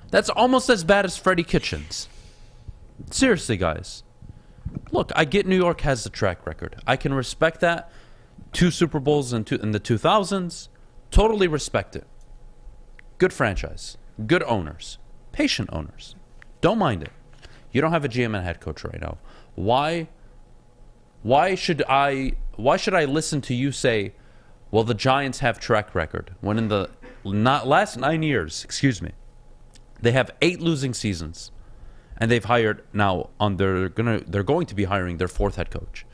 That's almost as bad as Freddie Kitchens. Seriously, guys. Look, I get New York has the track record. I can respect that. 2 Super Bowls in the 2000s. Totally respect it. Good franchise. Good owners. Patient owners. Don't mind it. You don't have a GM and head coach right now. Why should I listen to you say, well, the Giants have track record, when in the last 9 years, they have 8 losing seasons, and they've hired now they're going to be hiring their 4th head coach.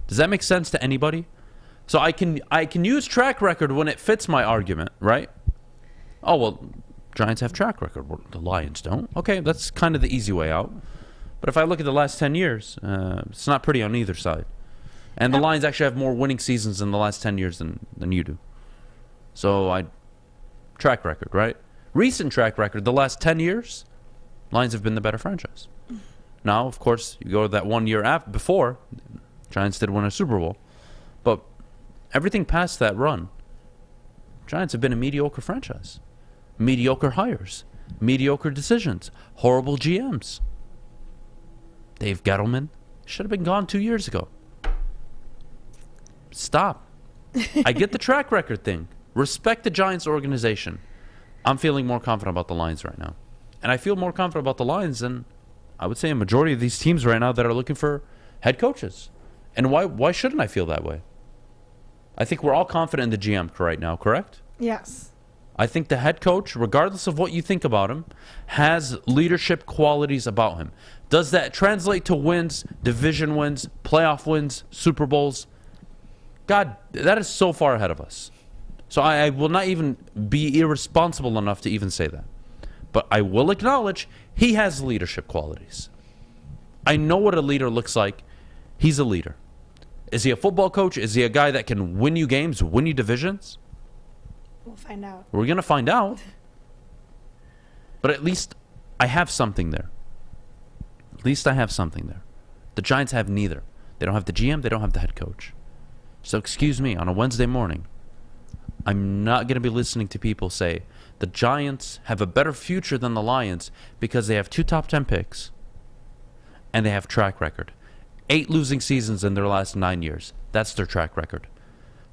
Does that make sense to anybody? So I can use track record when it fits my argument, right? Oh, well, Giants have track record. The Lions don't. Okay, that's kind of the easy way out. But if I look at the last 10 years, it's not pretty on either side. And the Lions actually have more winning seasons in the last 10 years than you do. So track record, right? Recent track record, the last 10 years, Lions have been the better franchise. Now, of course, you go to that 1 year before, Giants did win a Super Bowl. But everything past that run, Giants have been a mediocre franchise. Mediocre hires. Mediocre decisions. Horrible GMs. Dave Gettleman should have been gone 2 years ago. Stop. I get the track record thing. Respect the Giants organization. I'm feeling more confident about the Lions right now. And I feel more confident about the Lions than, I would say, a majority of these teams right now that are looking for head coaches. And why shouldn't I feel that way? I think we're all confident in the GM right now, correct? Yes. I think the head coach, regardless of what you think about him, has leadership qualities about him. Does that translate to wins, division wins, playoff wins, Super Bowls? God, that is so far ahead of us. So I will not even be irresponsible enough to even say that. But I will acknowledge he has leadership qualities. I know what a leader looks like. He's a leader. Is he a football coach? Is he a guy that can win you games, win you divisions? We'll find out. We're going to find out. But at least I have something there. At least I have something there. The Giants have neither. They don't have the GM. They don't have the head coach. So excuse me, on a Wednesday morning, I'm not going to be listening to people say the Giants have a better future than the Lions because they have 2 top 10 picks and they have track record. 8 losing seasons in their last 9 years. That's their track record.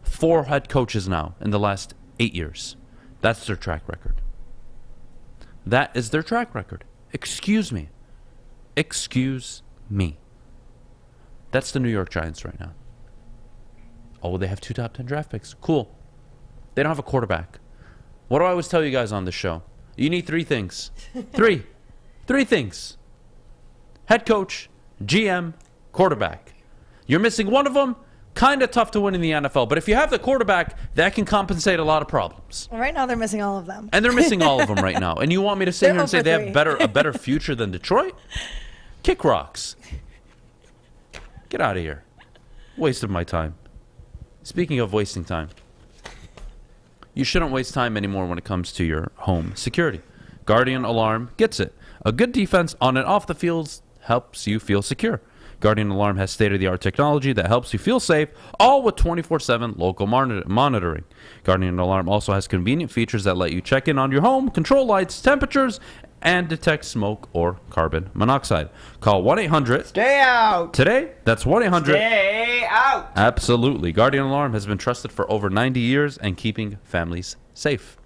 4 head coaches now in the last 8 years. That's their track record. That is their track record. Excuse me. Excuse me. That's the New York Giants right now. Oh, they have 2 top 10 draft picks. Cool. They don't have a quarterback. What do I always tell you guys on this show? You need 3 things. 3 things. Head coach, GM, quarterback. You're missing one of them, kind of tough to win in the NFL. But if you have the quarterback, that can compensate a lot of problems. Well, right now they're missing all of them. And they're missing all of them right now. And you want me to sit here and say they have 0 for 3. a better future than Detroit? Kick rocks. Get out of here. Waste of my time. Speaking of wasting time, you shouldn't waste time anymore when it comes to your home security. Guardian Alarm gets it. A good defense on and off the field helps you feel secure. Guardian Alarm has state-of-the-art technology that helps you feel safe, all with 24/7 local monitoring. Guardian Alarm also has convenient features that let you check in on your home, control lights, temperatures, and detect smoke or carbon monoxide. Call 1-800 Stay out. today. That's 1-800 Stay out. Absolutely. Guardian Alarm has been trusted for over 90 years and keeping families safe.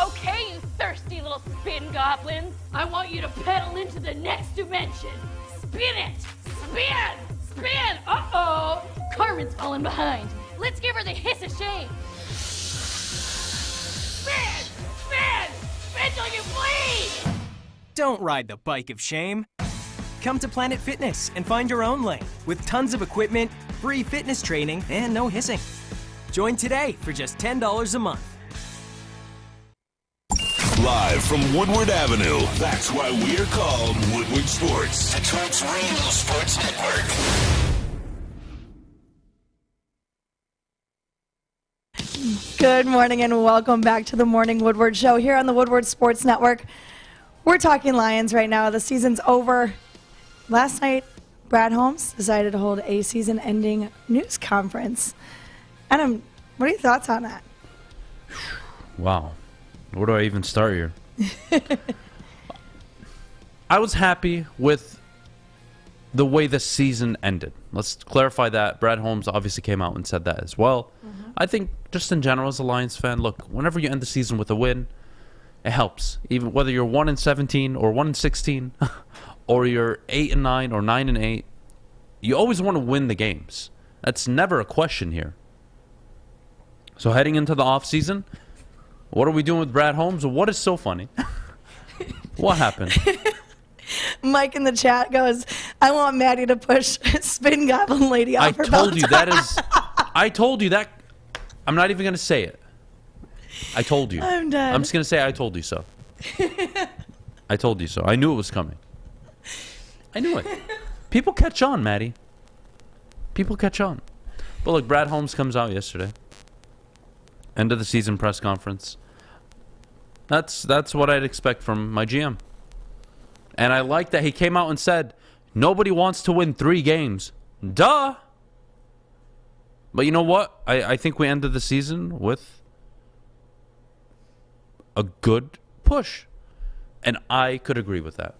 Okay, you thirsty little spin goblins. I want you to pedal into the next dimension. Spin it! Spin! Spin! Uh-oh! Carmen's falling behind. Let's give her the hiss of shame. Spin! Spin! Spin till you bleed! Don't ride the bike of shame. Come to Planet Fitness and find your own lane with tons of equipment, free fitness training, and no hissing. Join today for just $10 a month. Live from Woodward Avenue. That's why we're called Woodward Sports. Detroit's radio sports network. Good morning and welcome back to the Morning Woodward Show here on the Woodward Sports Network. We're talking Lions right now. The season's over. Last night, Brad Holmes decided to hold a season-ending news conference. Adam, what are your thoughts on that? Wow. Where do I even start here? I was happy with the way the season ended. Let's clarify that. Brad Holmes obviously came out and said that as well. Mm-hmm. I think just in general as a Lions fan, look, whenever you end the season with a win, it helps. Even whether you're 1-17 or 1-16 or you're 8-9 or 9-8, you always want to win the games. That's never a question here. So heading into the offseason, what are we doing with Brad Holmes? What is so funny? What happened? Mike in the chat goes, I want Maddie to push Spin Goblin Lady off her belt. I told you that. I'm not even going to say it. I told you. I'm done. I'm just going to say I told you so. I told you so. I knew it was coming. I knew it. People catch on, Maddie. People catch on. But look, Brad Holmes comes out yesterday. End of the season press conference. That's what I'd expect from my GM. And I like that he came out and said, nobody wants to win 3 games. Duh! But you know what? I think we ended the season with a good push. And I could agree with that.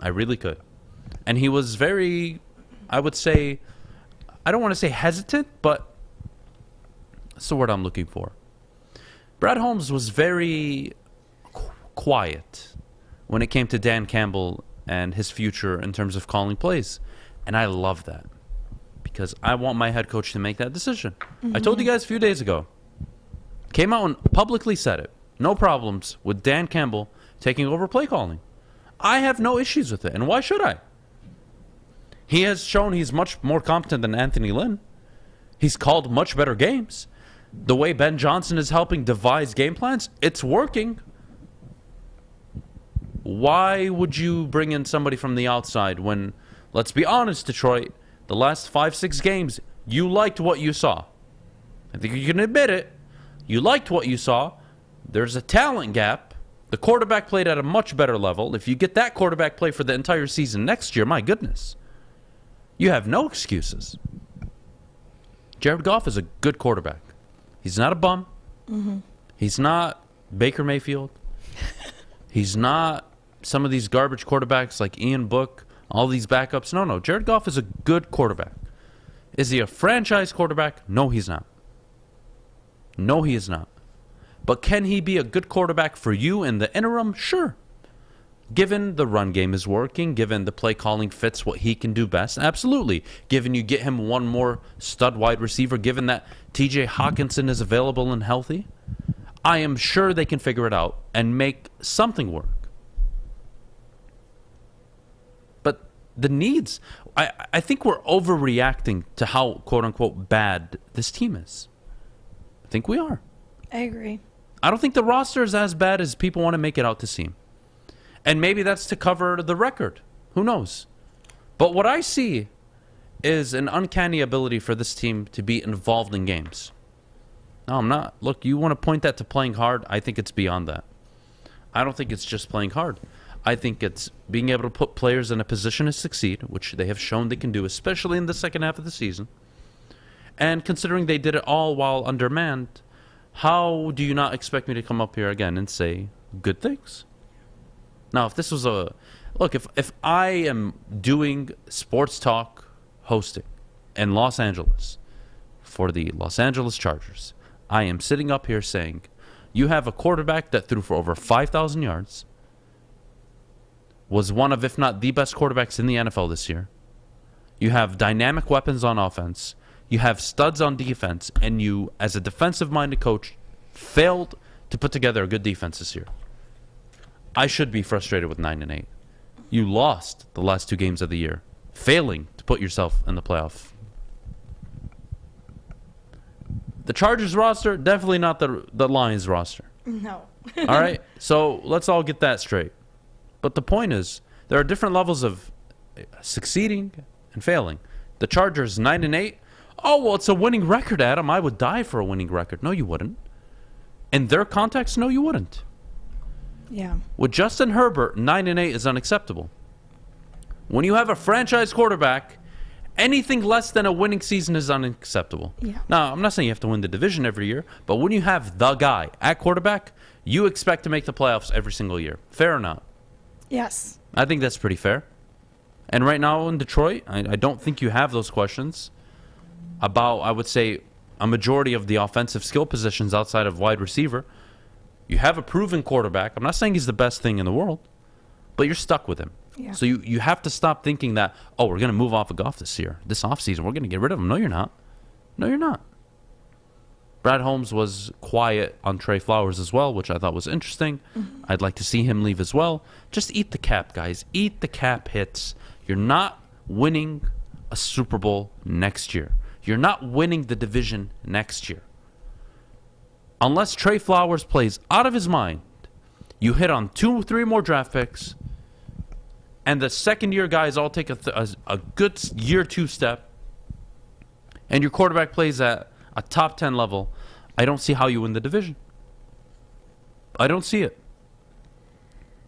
I really could. And he was very, I would say, I don't want to say hesitant, but that's the word I'm looking for. Brad Holmes was very quiet when it came to Dan Campbell and his future in terms of calling plays. And I love that because I want my head coach to make that decision. Mm-hmm. I told you guys a few days ago, came out and publicly said it. No problems with Dan Campbell taking over play calling. I have no issues with it, and why should I? He has shown he's much more competent than Anthony Lynn. He's called much better games. The way Ben Johnson is helping devise game plans, it's working. Why would you bring in somebody from the outside when, let's be honest, Detroit, the last 5-6 games, you liked what you saw. I think you can admit it. You liked what you saw. There's a talent gap. The quarterback played at a much better level. If you get that quarterback play for the entire season next year, my goodness, you have no excuses. Jared Goff is a good quarterback. He's not a bum. Mm-hmm. He's not Baker Mayfield. He's not some of these garbage quarterbacks like Ian Book, all these backups. No. Jared Goff is a good quarterback. Is he a franchise quarterback? No, he's not. No, he is not. But can he be a good quarterback for you in the interim? Sure. Given the run game is working, given the play calling fits what he can do best, absolutely. Given you get him one more stud wide receiver, given that TJ Hawkinson is available and healthy, I am sure they can figure it out and make something work. But the needs, I think we're overreacting to how, quote-unquote, bad this team is. I think we are. I agree. I don't think the roster is as bad as people want to make it out to seem. And maybe that's to cover the record. Who knows? But what I see is an uncanny ability for this team to be involved in games. No, I'm not. Look, you want to point that to playing hard? I think it's beyond that. I don't think it's just playing hard. I think it's being able to put players in a position to succeed, which they have shown they can do, especially in the second half of the season. And considering they did it all while undermanned, how do you not expect me to come up here again and say good things? Now, if this was if I am doing sports talk hosting in Los Angeles for the Los Angeles Chargers, I am sitting up here saying, you have a quarterback that threw for over 5,000 yards, was one of, if not the best quarterbacks in the NFL this year. You have dynamic weapons on offense. You have studs on defense, and you, as a defensive-minded coach, failed to put together a good defense this year. I should be frustrated with 9-8. You lost the last 2 games of the year, failing to put yourself in the playoff. The Chargers roster, definitely not the Lions roster. No. All right? So let's all get that straight. But the point is, there are different levels of succeeding and failing. The Chargers, 9-8. Oh, well, it's a winning record, Adam. I would die for a winning record. No, you wouldn't. In their context, no, you wouldn't. Yeah. With Justin Herbert, 9-8 is unacceptable. When you have a franchise quarterback, anything less than a winning season is unacceptable. Yeah. Now, I'm not saying you have to win the division every year, but when you have the guy at quarterback, you expect to make the playoffs every single year. Fair or not? Yes. I think that's pretty fair. And right now in Detroit, I don't think you have those questions about, I would say, a majority of the offensive skill positions outside of wide receiver. You have a proven quarterback. I'm not saying he's the best thing in the world, but you're stuck with him. Yeah. So you have to stop thinking that, oh, we're going to move off of Goff this year, this offseason. We're going to get rid of him. No, you're not. No, you're not. Brad Holmes was quiet on Trey Flowers as well, which I thought was interesting. Mm-hmm. I'd like to see him leave as well. Just eat the cap, guys. Eat the cap hits. You're not winning a Super Bowl next year. You're not winning the division next year. Unless Trey Flowers plays out of his mind, you hit on 2-3 more draft picks, and the second-year guys all take a good year 2 step, and your quarterback plays at a top 10 level, I don't see how you win the division. I don't see it.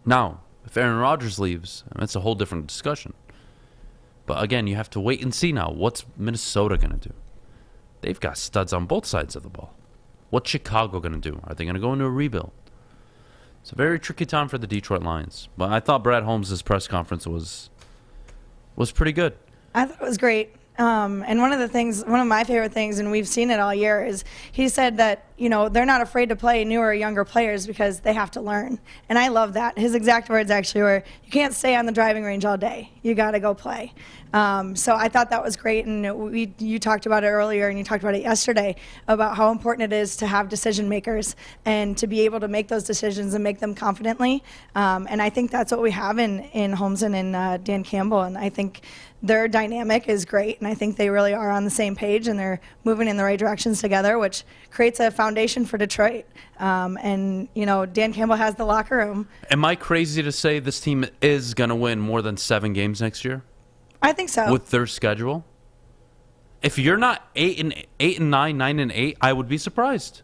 Now, if Aaron Rodgers leaves, that's a whole different discussion. But again, you have to wait and see now. What's Minnesota going to do? They've got studs on both sides of the ball. What's Chicago going to do? Are they going to go into a rebuild? It's a very tricky time for the Detroit Lions. But I thought Brad Holmes' press conference was pretty good. I thought it was great. And one of my favorite things, and we've seen it all year, is he said that they're not afraid to play newer, younger players because they have to learn. And I love that. His exact words actually were, you can't stay on the driving range all day. You got to go play. So I thought that was great. And you talked about it earlier and you talked about it yesterday about how important it is to have decision makers and to be able to make those decisions and make them confidently. And I think that's what we have in Holmes and in Dan Campbell. And I think their dynamic is great, and I think they really are on the same page, and they're moving in the right directions together, which creates a foundation for Detroit. And Dan Campbell has the locker room. Am I crazy to say this team is going to win more than 7 games next year? I think so. With their schedule? If you're not 8 and 9, 9 and 8, I would be surprised.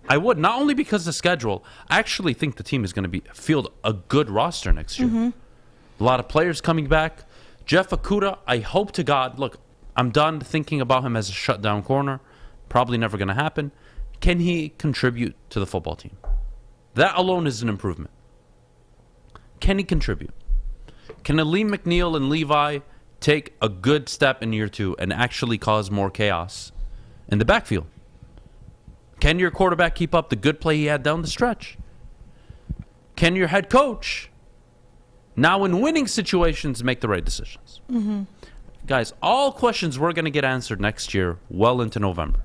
I would, not only because of the schedule. I actually think the team is going to field a good roster next year. Mm-hmm. A lot of players coming back. Jeff Okudah, I hope to God, look, I'm done thinking about him as a shutdown corner. Probably never going to happen. Can he contribute to the football team? That alone is an improvement. Can he contribute? Can Aleem McNeil and Levi take a good step in year 2 and actually cause more chaos in the backfield? Can your quarterback keep up the good play he had down the stretch? Can your head coach, now in winning situations, make the right decisions? Mm-hmm. Guys, all questions we're going to get answered next year well into November.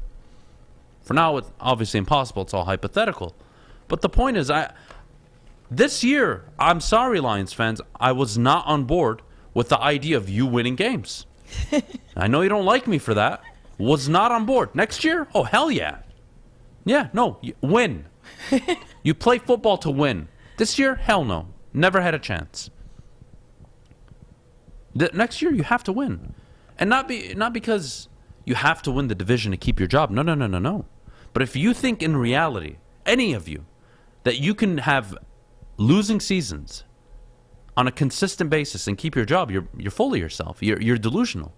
For now, it's obviously impossible. It's all hypothetical. But the point is, this year, I'm sorry, Lions fans, I was not on board with the idea of you winning games. I know you don't like me for that. Was not on board. Next year? Oh, hell yeah. Yeah, no, win. You play football to win. This year? Hell no. Never had a chance. Next year, you have to win. And not because you have to win the division to keep your job. No. But if you think in reality, any of you, that you can have losing seasons on a consistent basis and keep your job, you're full of yourself. You're delusional.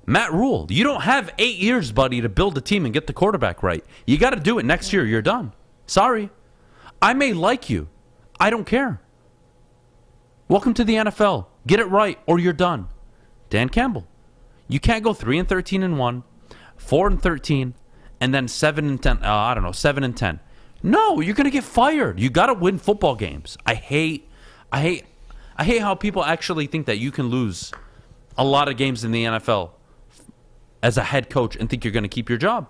Matt Rule, you don't have 8 years, buddy, to build a team and get the quarterback right. You got to do it next year. You're done. Sorry. I may like you. I don't care. Welcome to the NFL. Get it right or you're done. Dan Campbell. You can't go 3-13-1, 4-13, and then 7-10. 7-10. No, you're gonna get fired. You gotta win football games. I hate how people actually think that you can lose a lot of games in the NFL as a head coach and think you're gonna keep your job.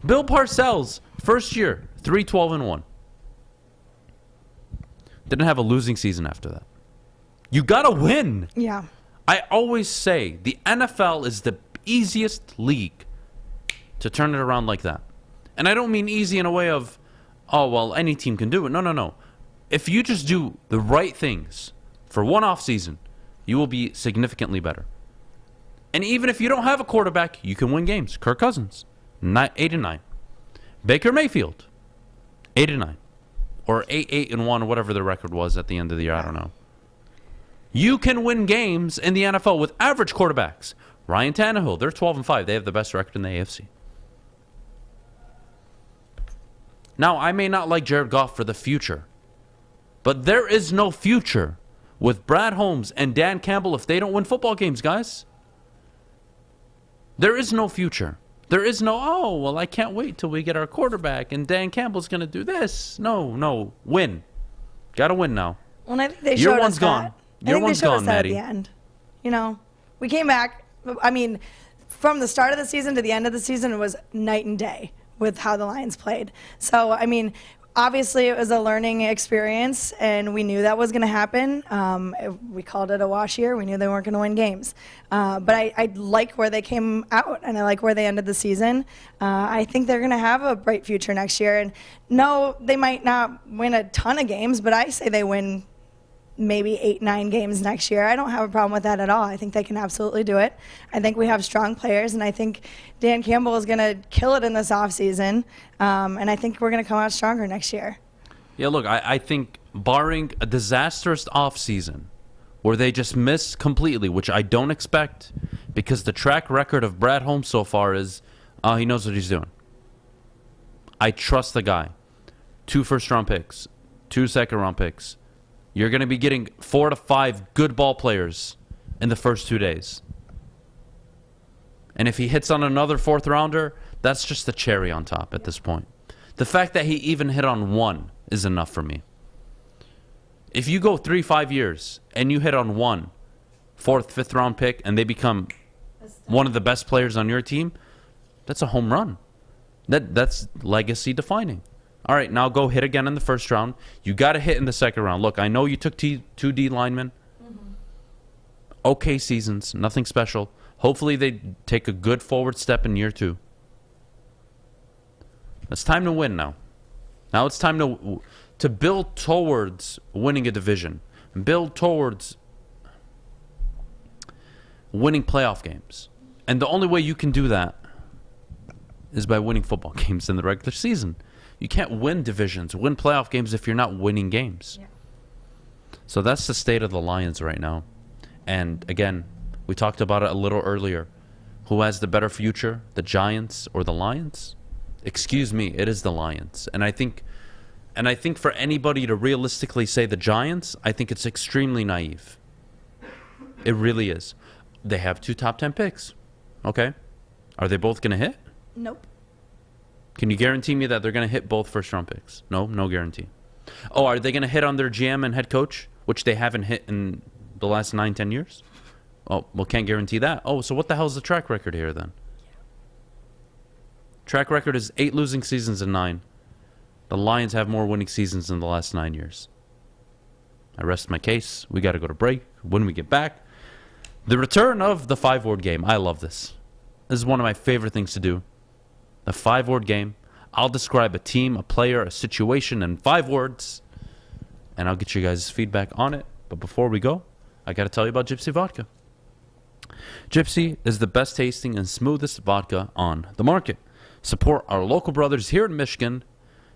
Bill Parcells, first year, 3-12-1. Didn't have a losing season after that. You gotta win. Yeah. I always say the NFL is the easiest league to turn it around like that. And I don't mean easy in a way of, oh, well, any team can do it. No. If you just do the right things for one off season, you will be significantly better. And even if you don't have a quarterback, you can win games. Kirk Cousins, 8-9. Baker Mayfield, 8-9. Or 8-1, or whatever the record was at the end of the year. I don't know. You can win games in the NFL with average quarterbacks. Ryan Tannehill, they're 12-5. They have the best record in the AFC. Now, I may not like Jared Goff for the future, but there is no future with Brad Holmes and Dan Campbell if they don't win football games, guys. There is no future. There is no, oh, well, I can't wait till we get our quarterback and Dan Campbell's going to do this. No. Win. Got to win now. Well, I think they showed Your one's us gone. that. Your one's gone, Maddie. At the end. We came back. I mean, from the start of the season to the end of the season, it was night and day with how the Lions played. So, I mean, obviously it was a learning experience, and we knew that was going to happen. We called it a wash year. We knew they weren't going to win games. But I like where they came out, and I like where they ended the season. I think they're going to have a bright future next year. And no, they might not win a ton of games, but I say they win maybe 8-9 games next year. I don't have a problem with that at all. I think they can absolutely do it. I think we have strong players, and I think Dan Campbell is going to kill it in this offseason, and I think we're going to come out stronger next year. Yeah, look, I think barring a disastrous offseason where they just miss completely, which I don't expect because the track record of Brad Holmes so far is he knows what he's doing. I trust the guy. 2 first-round picks, 2 second-round picks. You're going to be getting 4 to 5 good ball players in the first 2 days. And if he hits on another 4th rounder, That's just the cherry on top at this point. The fact that he even hit on one is enough for me. If you go 3-5 years and you hit on one 4th, 5th round pick and they become one of the best players on your team, that's a home run. That's legacy defining. All right, now go hit again in the first round. You got to hit in the second round. Look, I know you took 2 D linemen. Okay seasons, nothing special. Hopefully they take a good forward step in year 2. It's time to win now. Now it's time to build towards winning a division. Build towards winning playoff games. And the only way you can do that is by winning football games in the regular season. You can't win divisions, win playoff games if you're not winning games. Yeah. So that's the state of the Lions right now. And again, we talked about it a little earlier. Who has the better future, the Giants or the Lions? Excuse me, it is the Lions. And I think for anybody to realistically say the Giants, I think it's extremely naive. It really is. They have 2 top 10 picks. Okay. Are they both going to hit? Nope. Can you guarantee me that they're going to hit both first-round picks? No guarantee. Oh, are they going to hit on their GM and head coach, which they haven't hit in the last 9-10 years? Oh, well, can't guarantee that. Oh, so what the hell is the track record here then? Track record is 8 losing seasons and 9. The Lions have more winning seasons in the last 9 years. I rest my case. We got to go to break. When we get back, the return of the 5-word game. I love this. This is one of my favorite things to do. The 5-word game. I'll describe a team, a player, a situation in 5 words, and I'll get you guys' feedback on it. But before we go, I got to tell you about Gypsy Vodka. Gypsy is the best tasting and smoothest vodka on the market. Support our local brothers here in Michigan.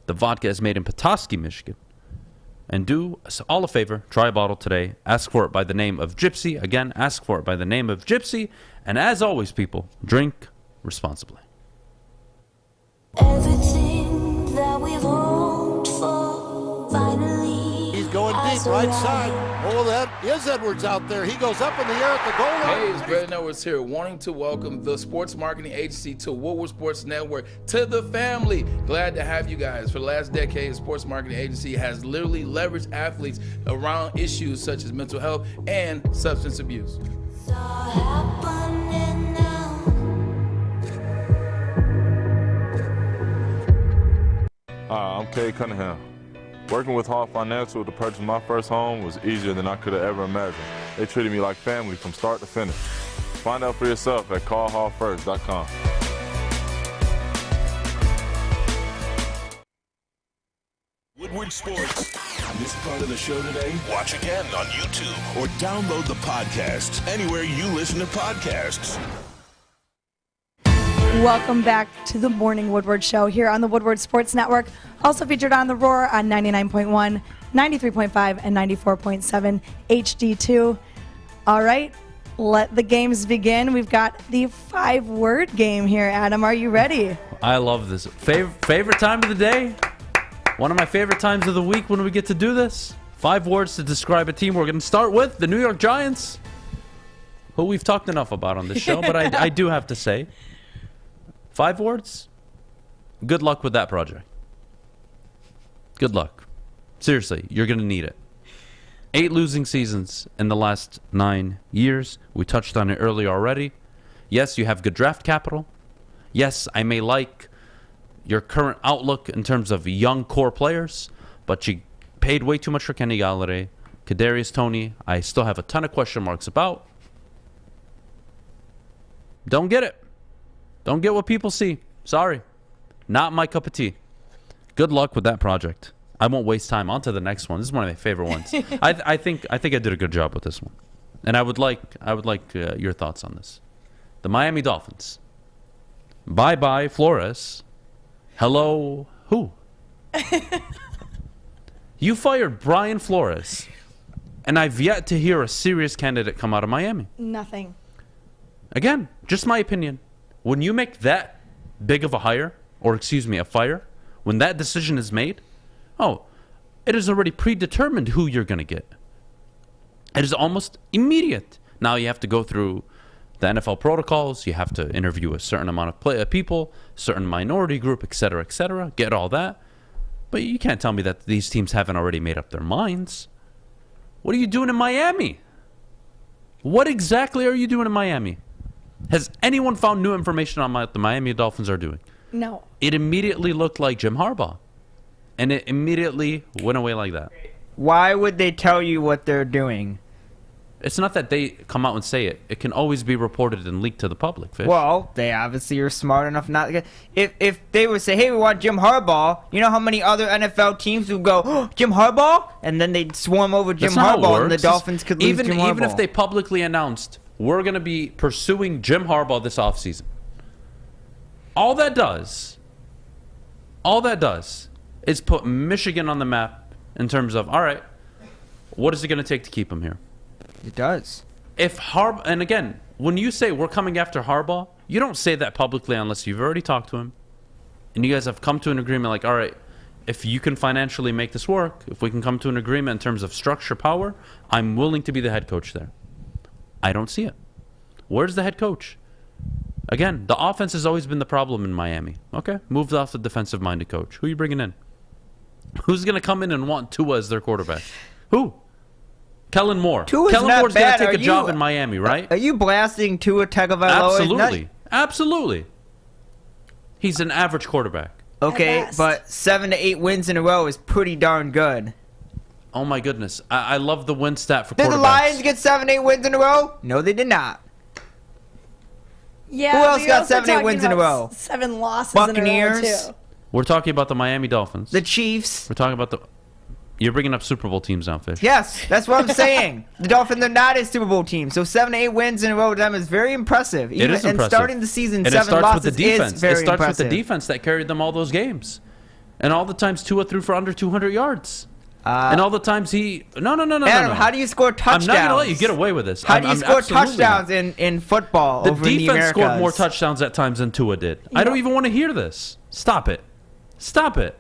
The vodka is made in Petoskey, Michigan. And do us all a favor, try a bottle today. Ask for it by the name of Gypsy. Again, ask for it by the name of Gypsy. And as always, people, drink responsibly. Everything that we've hoped for, finally. He's going deep, right side. Oh, that is Edwards out there. He goes up in the air at the goal line. Hey, it's Greg Edwards here, wanting to welcome the sports marketing agency to Woodward Sports Network, to the family. Glad to have you guys. For the last decade, the sports marketing agency has literally leveraged athletes around issues such as mental health and substance abuse. Hi, I'm Kay Cunningham. Working with Hall Financial to purchase my first home was easier than I could have ever imagined. They treated me like family from start to finish. Find out for yourself at callhallfirst.com. Woodward Sports. Missed part of the show today? Watch again on YouTube or download the podcast anywhere you listen to podcasts. Welcome back to the Morning Woodward Show here on the Woodward Sports Network. Also featured on The Roar on 99.1, 93.5, and 94.7 HD2. All right, let the games begin. We've got the 5-word game here, Adam. Are you ready? I love this. Favorite time of the day? One of my favorite times of the week when we get to do this. 5 words to describe a team. We're going to start with the New York Giants, who we've talked enough about on this show, but I do have to say, 5 words? Good luck with that project. Good luck. Seriously, you're going to need it. 8 losing seasons in the last 9 years. We touched on it earlier already. Yes, you have good draft capital. Yes, I may like your current outlook in terms of young core players, but you paid way too much for Kenny Galladay. Kadarius Toney, I still have a ton of question marks about. Don't get it. Don't get what people see. Sorry. Not my cup of tea. Good luck with that project. I won't waste time. On to the next one. This is one of my favorite ones. I think I did a good job with this one. And I would like your thoughts on this. The Miami Dolphins. Bye-bye, Flores. Hello, who? You fired Brian Flores, and I've yet to hear a serious candidate come out of Miami. Nothing. Again, just my opinion. When you make that big of a hire, or excuse me, a fire, when that decision is made, it is already predetermined who you're going to get. It is almost immediate. Now you have to go through the NFL protocols. You have to interview a certain amount of people, certain minority group, et cetera, get all that. But you can't tell me that these teams haven't already made up their minds. What are you doing in Miami? What exactly are you doing in Miami? Has anyone found new information on what the Miami Dolphins are doing? No. It immediately looked like Jim Harbaugh. And it immediately went away like that. Why would they tell you what they're doing? It's not that they come out and say it. It can always be reported and leaked to the public, Fish. Well, they obviously are smart enough not to get... If they would say, hey, we want Jim Harbaugh, you know how many other NFL teams would go, oh, Jim Harbaugh? And then they'd swarm over Jim Harbaugh and the Dolphins could lose Jim Harbaugh. Even if they publicly announced, we're going to be pursuing Jim Harbaugh this offseason. All that does is put Michigan on the map in terms of, all right, what is it going to take to keep him here? It does. And again, when you say we're coming after Harbaugh, you don't say that publicly unless you've already talked to him and you guys have come to an agreement like, all right, if you can financially make this work, if we can come to an agreement in terms of structure, power, I'm willing to be the head coach there. I don't see it. Where's the head coach? Again, the offense has always been the problem in Miami. Okay, moved off the defensive-minded coach. Who are you bringing in? Who's going to come in and want Tua as their quarterback? Who? Kellen Moore. Kellen Moore's going to take a job in Miami, right? Are you blasting Tua Tagovailoa? Absolutely. Absolutely. He's an average quarterback. Okay, but 7 to 8 wins in a row is pretty darn good. Oh, my goodness. I love the win stat for quarterbacks. Did the Lions get 7 8 wins in a row? No, they did not. Yeah, who else got 7 8 wins in a row? 7 losses Buccaneers. in a row, too. We're talking about the Miami Dolphins. The Chiefs. We're talking about the... You're bringing up Super Bowl teams now, Fish. Yes, that's what I'm saying. The Dolphins are not a Super Bowl team, so 7 8 wins in a row with them is very impressive. It is impressive. And starting the season, and 7 losses is very impressive. It starts with the defense that carried them all those games. And all the times Tua threw for under 200 yards. And all the times he... No. Adam, how do you score touchdowns? I'm not going to let you get away with this. How do you score touchdowns in football over in the Americas? The defense scored more touchdowns at times than Tua did. Yeah. I don't even want to hear this. Stop it. Stop it.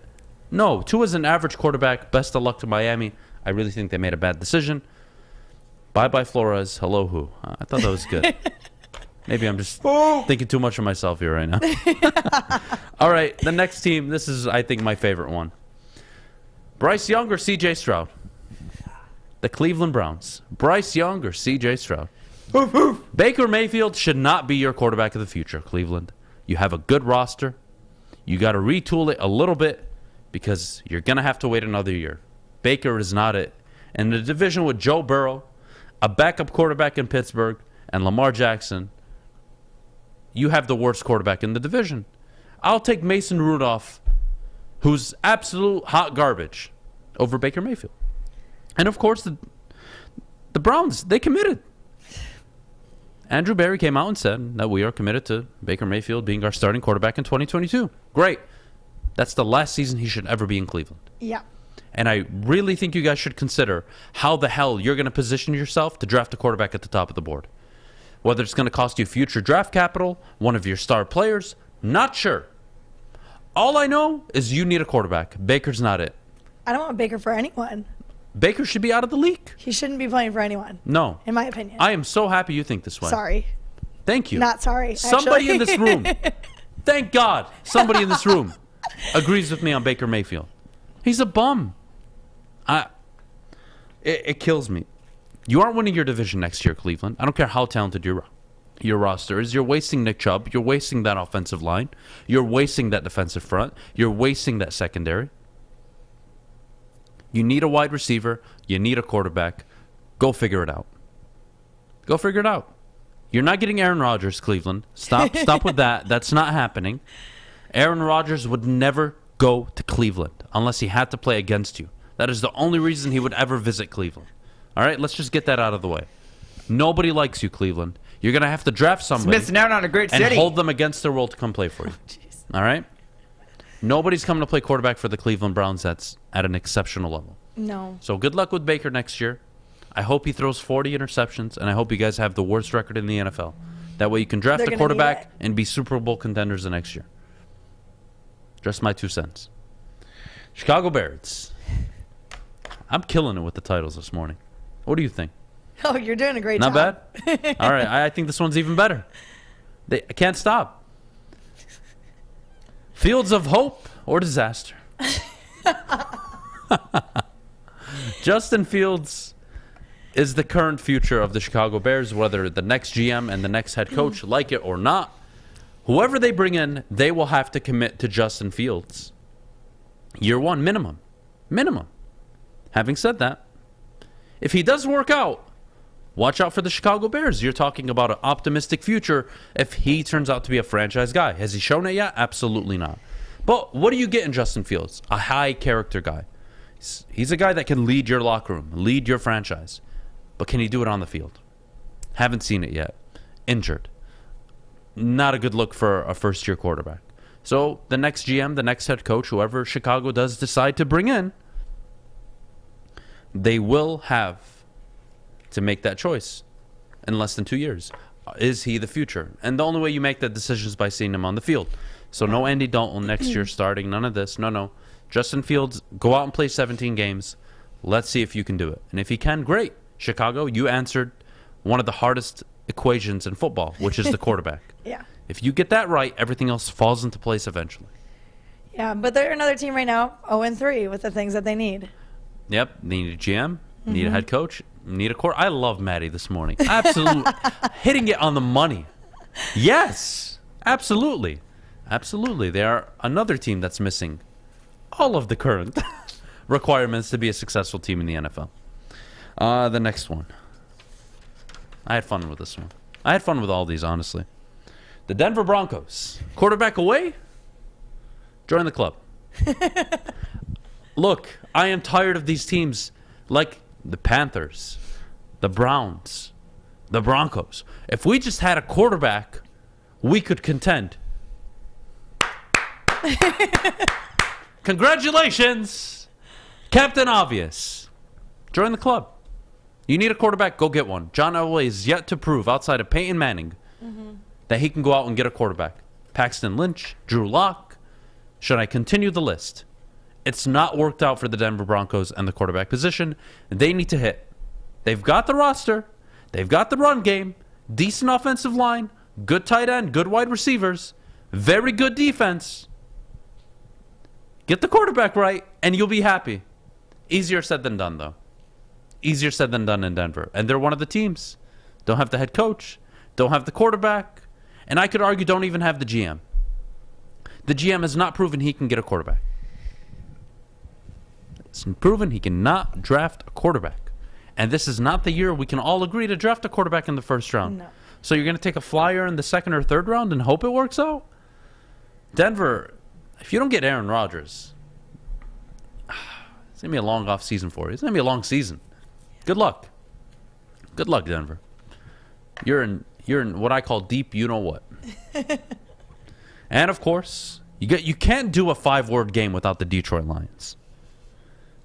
No, Tua's an average quarterback. Best of luck to Miami. I really think they made a bad decision. Bye-bye Flores. Hello who? I thought that was good. Maybe I'm just thinking too much of myself here right now. All right, the next team. This is, I think, my favorite one. Bryce Young or C.J. Stroud? The Cleveland Browns. Bryce Young or C.J. Stroud? Baker Mayfield should not be your quarterback of the future, Cleveland. You have a good roster. You got to retool it a little bit because you're going to have to wait another year. Baker is not it. In the division with Joe Burrow, a backup quarterback in Pittsburgh, and Lamar Jackson, you have the worst quarterback in the division. I'll take Mason Rudolph, who's absolute hot garbage, over Baker Mayfield. And, of course, the Browns, they committed. Andrew Berry came out and said that we are committed to Baker Mayfield being our starting quarterback in 2022. Great. That's the last season he should ever be in Cleveland. Yeah. And I really think you guys should consider how the hell you're going to position yourself to draft a quarterback at the top of the board. Whether it's going to cost you future draft capital, one of your star players, not sure. All I know is you need a quarterback. Baker's not it. I don't want Baker for anyone. Baker should be out of the league. He shouldn't be playing for anyone. No. In my opinion. I am so happy you think this way. Sorry. Thank you. Not sorry. Somebody in this room, thank God, somebody in this room agrees with me on Baker Mayfield. He's a bum. It kills me. You aren't winning your division next year, Cleveland. I don't care how talented your roster is. You're wasting Nick Chubb. You're wasting that offensive line. You're wasting that defensive front. You're wasting that secondary. You need a wide receiver. You need a quarterback. Go figure it out. Go figure it out. You're not getting Aaron Rodgers, Cleveland. Stop with that. That's not happening. Aaron Rodgers would never go to Cleveland unless he had to play against you. That is the only reason he would ever visit Cleveland. All right, let's just get that out of the way. Nobody likes you, Cleveland. You're going to have to draft somebody. Missing out on a great city. And hold them against their will to come play for you. All right? Nobody's coming to play quarterback for the Cleveland Browns that's at an exceptional level. No. So good luck with Baker next year. I hope he throws 40 interceptions, and I hope you guys have the worst record in the NFL. That way you can draft a quarterback and be Super Bowl contenders the next year. Just my 2 cents. Chicago Bears. I'm killing it with the titles this morning. What do you think? Oh, you're doing a great Not job. bad? All right, I think this one's even better. I can't stop. Fields of hope or disaster? Justin Fields is the current future of the Chicago Bears, whether the next GM and the next head coach like it or not. Whoever they bring in, they will have to commit to Justin Fields. Year one, minimum. Minimum. Having said that, if he does work out, watch out for the Chicago Bears. You're talking about an optimistic future if he turns out to be a franchise guy. Has he shown it yet? Absolutely not. But what do you get in Justin Fields? A high character guy. He's a guy that can lead your locker room, lead your franchise. But can he do it on the field? Haven't seen it yet. Injured. Not a good look for a first-year quarterback. So the next GM, the next head coach, whoever Chicago does decide to bring in, they will have to make that choice in less than 2 years. Is he the future? And the only way you make that decision is by seeing him on the field. So no Andy Dalton next year starting. None of this. No. Justin Fields, go out and play 17 games. Let's see if you can do it. And if he can, great. Chicago, you answered one of the hardest equations in football, which is the quarterback. Yeah. If you get that right, everything else falls into place eventually. Yeah, but they're another team right now, 0-3 with the things that they need. Yep. They need a GM, need a head coach, need a core. I love Maddie this morning. Absolutely. Hitting it on the money. Yes. Absolutely. Absolutely. They are another team that's missing all of the current requirements to be a successful team in the NFL. The next one. I had fun with this one. I had fun with all these, honestly. The Denver Broncos. Quarterback away? Join the club. Look, I am tired of these teams like the Panthers, the Browns, the Broncos. If we just had a quarterback, we could contend. Congratulations, Captain Obvious. Join the club. You need a quarterback, go get one. John Elway is yet to prove, outside of Peyton Manning, that he can go out and get a quarterback. Paxton Lynch, Drew Lock. Should I continue the list? It's not worked out for the Denver Broncos and the quarterback position. They need to hit. They've got the roster. They've got the run game. Decent offensive line. Good tight end. Good wide receivers. Very good defense. Get the quarterback right, and you'll be happy. Easier said than done, though. Easier said than done in Denver. And they're one of the teams. Don't have the head coach. Don't have the quarterback. And I could argue don't even have the GM. The GM has not proven he can get a quarterback. It's proven he cannot draft a quarterback. And this is not the year we can all agree to draft a quarterback in the first round. No. So you're going to take a flyer in the second or third round and hope it works out? Denver, if you don't get Aaron Rodgers, it's going to be a long off season for you. It's going to be a long season. Good luck. Good luck, Denver. You're in what I call deep you-know-what. And, of course, you can't do a 5-word game without the Detroit Lions.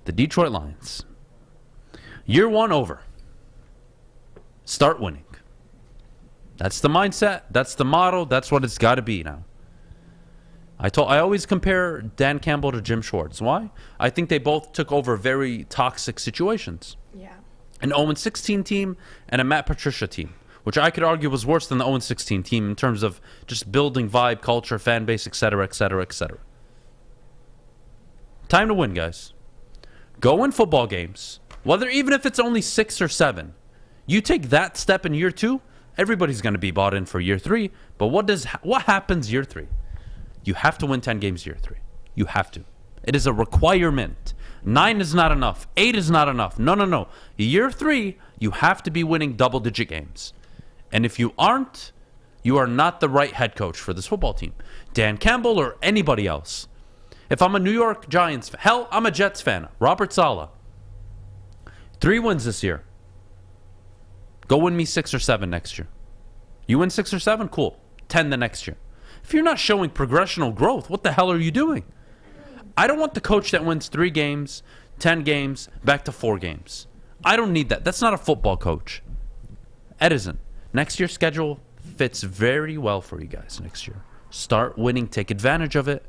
The Detroit Lions. Year one over. Start winning. That's the mindset. That's the motto. That's what it's got to be now. I always compare Dan Campbell to Jim Schwartz. Why? I think they both took over very toxic situations. Yeah. An 0-16 team and a Matt Patricia team, which I could argue was worse than the 0-16 team in terms of just building vibe, culture, fan base, etc., etc., etc. Time to win, guys. Go win football games, even if it's only 6 or 7. You take that step in year 2, everybody's going to be bought in for year 3. But what happens year 3? You have to win 10 games year 3. You have to. It is a requirement. 9 is not enough. 8 is not enough. No. Year 3, you have to be winning double-digit games. And if you aren't, you are not the right head coach for this football team. Dan Campbell or anybody else. If I'm a New York Giants fan, hell, I'm a Jets fan. Robert Saleh. 3 wins this year. Go win me 6 or 7 next year. You win 6 or 7? Cool. 10 the next year. If you're not showing progressional growth, what the hell are you doing? I don't want the coach that wins 3 games, 10 games, back to 4 games. I don't need that. That's not a football coach. It isn't. Next year's schedule fits very well for you guys next year. Start winning. Take advantage of it.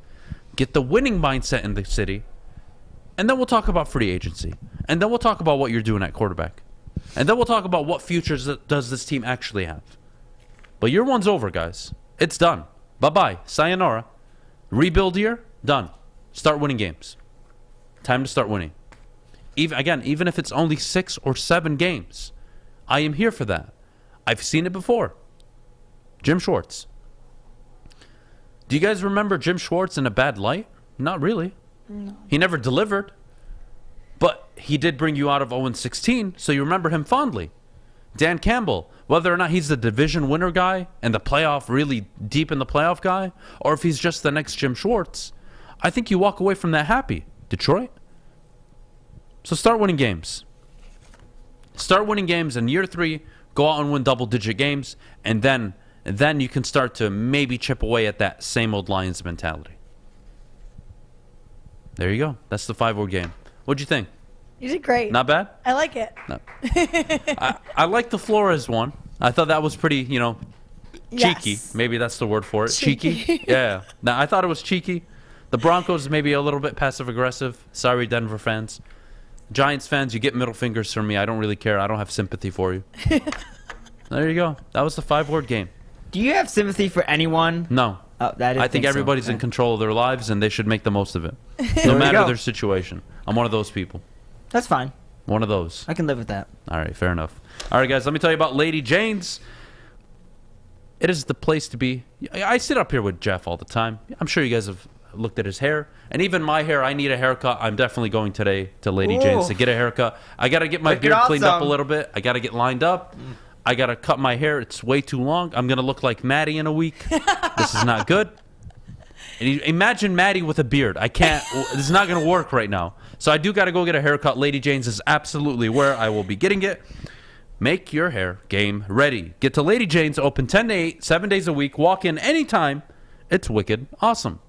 Get the winning mindset in the city. And then we'll talk about free agency. And then we'll talk about what you're doing at quarterback. And then we'll talk about what futures does this team actually have. But year one's over, guys. It's done. Bye-bye. Sayonara. Rebuild year, done. Start winning games. Time to start winning. Even if it's only 6 or 7 games, I am here for that. I've seen it before. Jim Schwartz. Do you guys remember Jim Schwartz in a bad light? Not really. No. He never delivered. But he did bring you out of 0-16, so you remember him fondly. Dan Campbell, whether or not he's the division winner guy and the playoff, really deep in the playoff guy, or if he's just the next Jim Schwartz, I think you walk away from that happy. Detroit? So start winning games. Start winning games in year 3, go out and win double-digit games, and then you can start to maybe chip away at that same old Lions mentality. There you go. That's the 5-word game. What'd you think? You did great. Not bad? I like it. No. I like the Flores one. I thought that was pretty, cheeky. Yes. Maybe that's the word for it. Cheeky. Yeah. Now, I thought it was cheeky. The Broncos maybe a little bit passive-aggressive. Sorry, Denver fans. Giants fans, you get middle fingers from me. I don't really care. I don't have sympathy for you. There you go. That was the 5-word game. Do you have sympathy for anyone? No. Oh, I think everybody's so. in control of their lives, and they should make the most of it. No matter their situation. I'm one of those people. That's fine. One of those. I can live with that. All right, fair enough. All right, guys, let me tell you about Lady Jane's. It is the place to be. I sit up here with Jeff all the time. I'm sure you guys have looked at his hair. And even my hair, I need a haircut. I'm definitely going today to Lady Jane's to get a haircut. I got to get my beard cleaned up a little bit. I got to get lined up. I got to cut my hair. It's way too long. I'm going to look like Maddie in a week. This is not good. And imagine Maddie with a beard. I can't. This is not going to work right now. So I do got to go get a haircut. Lady Jane's is absolutely where I will be getting it. Make your hair game ready. Get to Lady Jane's, open 10 to 8, 7 days a week. Walk in anytime. It's wicked awesome.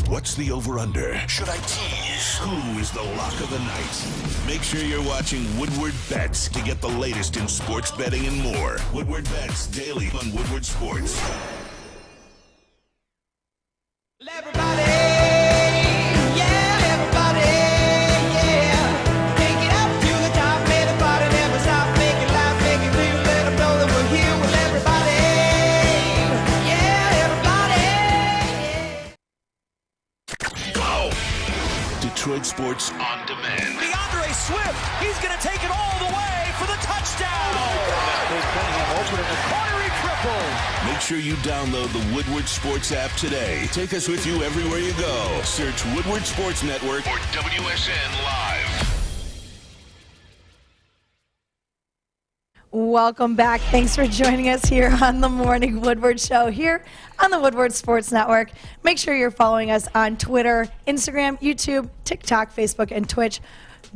What's the over-under? Should I tease? Who is the lock of the night? Make sure you're watching Woodward Bets to get the latest in sports betting and more. Woodward Bets daily on Woodward Sports. Everybody, yeah, everybody, yeah. Take it up to the top, may the body never stop. Make it loud, make it clear, let them know that we're here with everybody. Yeah, everybody, yeah. Go! Detroit Sports on Demand. DeAndre Swift, he's going to take it all the way for the touchdown. Open in the corner, he triple. Make sure you download the Woodward Sports app today. Take us with you everywhere you go. Search Woodward Sports Network or WSN Live. Welcome back. Thanks for joining us here on the Morning Woodward Show here on the Woodward Sports Network. Make sure you're following us on Twitter, Instagram, YouTube, TikTok, Facebook, and Twitch.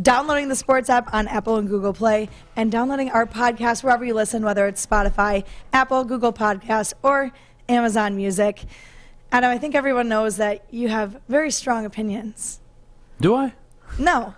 Downloading the Sports app on Apple and Google Play, and downloading our podcast wherever you listen, whether it's Spotify, Apple, Google Podcasts, or Amazon Music. Adam, I think everyone knows that you have very strong opinions. Do I? No.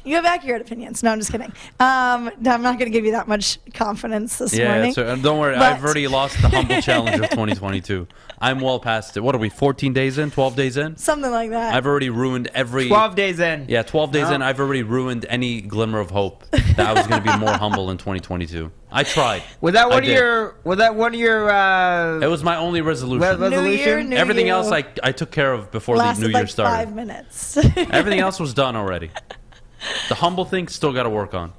You have accurate opinions. No, I'm just kidding. I'm not going to give you that much confidence this morning. Yeah, don't worry. I've already lost the humble challenge of 2022. I'm well past it. What are we, 14 days in, 12 days in? Something like that. I've already ruined every... 12 days in. Yeah, 12 days in. I've already ruined any glimmer of hope that I was going to be more humble in 2022. I tried. Was that one of your... It was my only resolution. New year, Everything else I took care of before the new year started. 5 minutes. Everything else was done already. The humble thing still got to work on.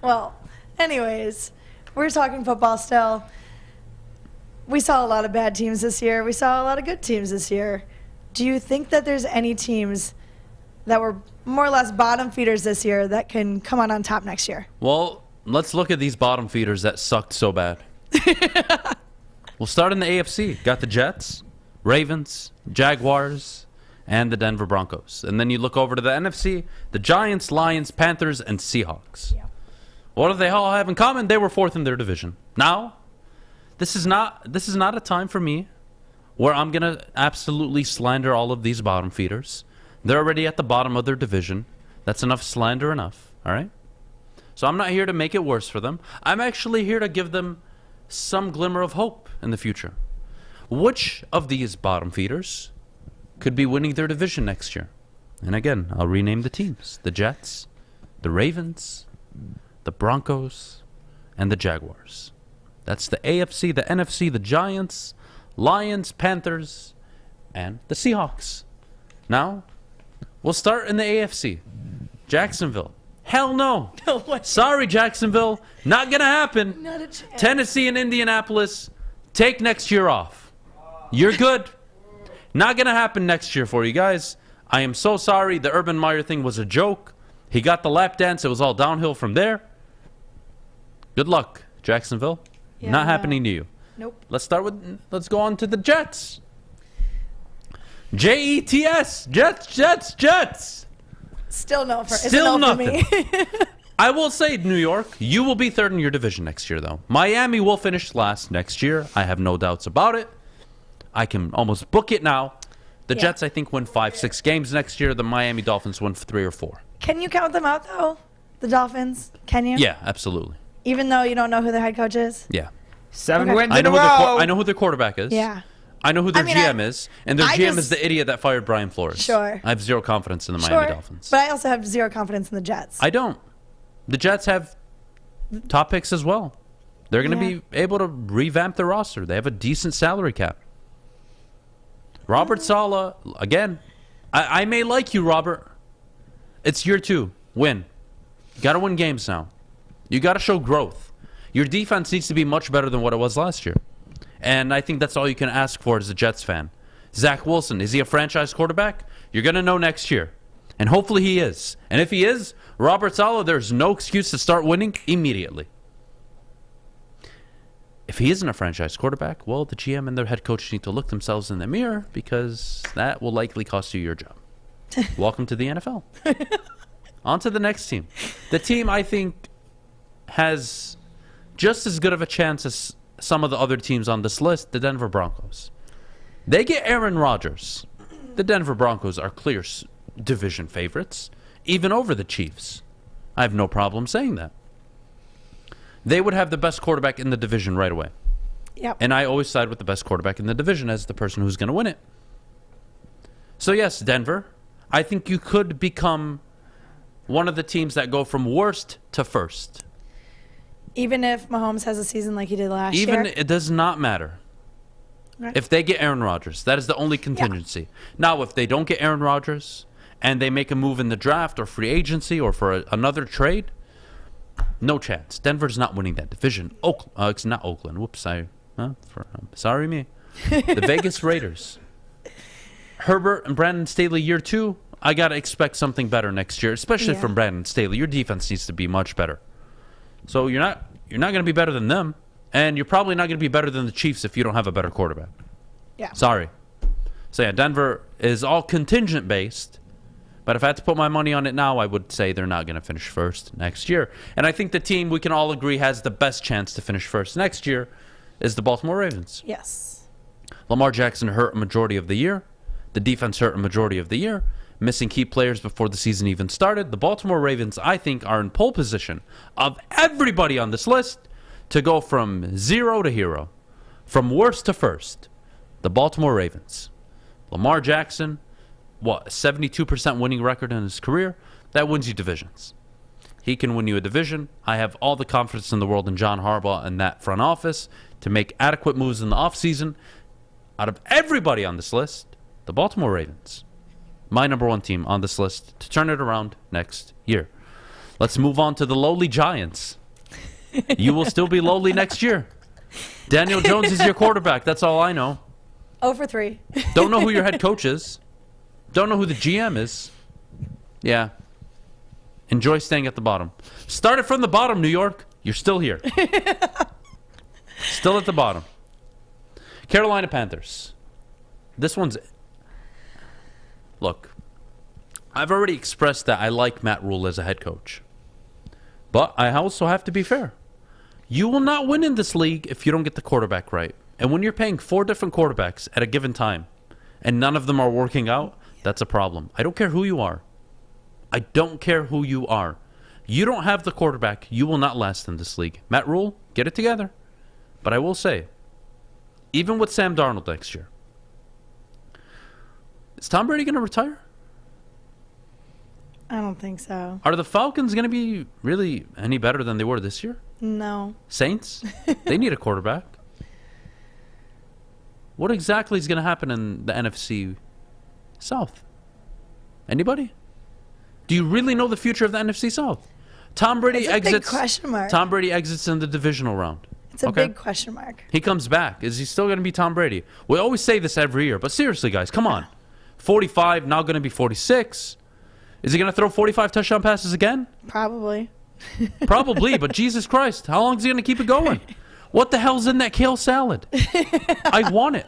Well, anyways, we're talking football still. We saw a lot of bad teams this year. We saw a lot of good teams this year. Do you think that there's any teams that were more or less bottom feeders this year that can come on top next year? Well, let's look at these bottom feeders that sucked so bad. We'll start in the AFC. Got the Jets, Ravens, Jaguars, and the Denver Broncos. And then you look over to the NFC, the Giants, Lions, Panthers, and Seahawks. Yeah. What do they all have in common? They were fourth in their division. Now, this is not a time for me where I'm going to absolutely slander all of these bottom feeders. They're already at the bottom of their division. That's enough slander enough, all right? So I'm not here to make it worse for them. I'm actually here to give them some glimmer of hope in the future. Which of these bottom feeders could be winning their division next year? And again, I'll rename the teams. The Jets, the Ravens, the Broncos, and the Jaguars. That's the AFC, the NFC, the Giants, Lions, Panthers, and the Seahawks. Now, we'll start in the AFC. Jacksonville. Hell no. No way. Sorry, Jacksonville. Not going to happen. Not a chance. Tennessee and Indianapolis, take next year off. You're good. Not going to happen next year for you guys. I am so sorry. The Urban Meyer thing was a joke. He got the lap dance. It was all downhill from there. Good luck, Jacksonville. Yeah, Not happening to you. Nope. Let's go on to the Jets. Jets. Jets. Still no for Still nothing. For me. I will say, New York, you will be third in your division next year, though. Miami will finish last next year. I have no doubts about it. I can almost book it now. The Jets, I think, win 5-6 games next year. The Miami Dolphins win 3 or 4. Can you count them out, though? The Dolphins? Can you? Yeah, absolutely. Even though you don't know who their head coach is? Yeah. 7 wins I in know a row. I know who their quarterback is. Yeah. I know who their GM is. And their GM is the idiot that fired Brian Flores. Sure. I have zero confidence in the Miami Dolphins. But I also have zero confidence in the Jets. I don't. The Jets have top picks as well. They're going to be able to revamp their roster. They have a decent salary cap. Robert Saleh, again, I may like you, Robert. It's year 2. Win. You got to win games now. You got to show growth. Your defense needs to be much better than what it was last year. And I think that's all you can ask for as a Jets fan. Zach Wilson, is he a franchise quarterback? You're going to know next year. And hopefully he is. And if he is, Robert Saleh, there's no excuse to start winning immediately. If he isn't a franchise quarterback, well, the GM and their head coach need to look themselves in the mirror because that will likely cost you your job. Welcome to the NFL. On to the next team. The team, I think, has just as good of a chance as some of the other teams on this list, the Denver Broncos. They get Aaron Rodgers. The Denver Broncos are clear division favorites, even over the Chiefs. I have no problem saying that. They would have the best quarterback in the division right away. Yep. And I always side with the best quarterback in the division as the person who's going to win it. So yes, Denver, I think you could become one of the teams that go from worst to first. Even if Mahomes has a season like he did last year? It does not matter. Right. If they get Aaron Rodgers, that is the only contingency. Yeah. Now, if they don't get Aaron Rodgers and they make a move in the draft or free agency or for another trade, no chance. Denver's not winning that division. It's not Oakland. Whoops. Sorry me. The Vegas Raiders. Herbert and Brandon Staley, year 2. I got to expect something better next year, especially from Brandon Staley. Your defense needs to be much better. So you're not going to be better than them, and you're probably not going to be better than the Chiefs if you don't have a better quarterback. Yeah. Sorry. So yeah, Denver is all contingent based, but if I had to put my money on it now, I would say they're not going to finish first next year. And I think the team we can all agree has the best chance to finish first next year is the Baltimore Ravens. Yes. Lamar Jackson hurt a majority of the year. The defense hurt a majority of the year. Missing key players before the season even started. The Baltimore Ravens, I think, are in pole position of everybody on this list to go from 0 to hero, from worst to first. The Baltimore Ravens. Lamar Jackson, what, 72% winning record in his career? That wins you divisions. He can win you a division. I have all the confidence in the world in John Harbaugh and that front office to make adequate moves in the offseason. Out of everybody on this list, the Baltimore Ravens. My number 1 team on this list to turn it around next year. Let's move on to the lowly Giants. You will still be lowly next year. Daniel Jones is your quarterback. That's all I know. 0 for 3. Don't know who your head coach is. Don't know who the GM is. Yeah. Enjoy staying at the bottom. Started from the bottom, New York. You're still here. Still at the bottom. Carolina Panthers. This one's... Look, I've already expressed that I like Matt Rule as a head coach. But I also have to be fair. You will not win in this league if you don't get the quarterback right. And when you're paying 4 different quarterbacks at a given time, and none of them are working out, that's a problem. I don't care who you are. I don't care who you are. You don't have the quarterback, you will not last in this league. Matt Rule, get it together. But I will say, even with Sam Darnold next year, is Tom Brady going to retire? I don't think so. Are the Falcons going to be really any better than they were this year? No. Saints? They need a quarterback. What exactly is going to happen in the NFC South? Anybody? Do you really know the future of the NFC South? Tom Brady It's a big exits. question mark. Tom Brady exits in the divisional round. It's a big question mark. He comes back. Is he still going to be Tom Brady? We always say this every year, but seriously, guys, come on. 45, now going to be 46. Is he going to throw 45 touchdown passes again? Probably. Probably, but Jesus Christ, how long is he going to keep it going? What the hell's in that kale salad? I want it.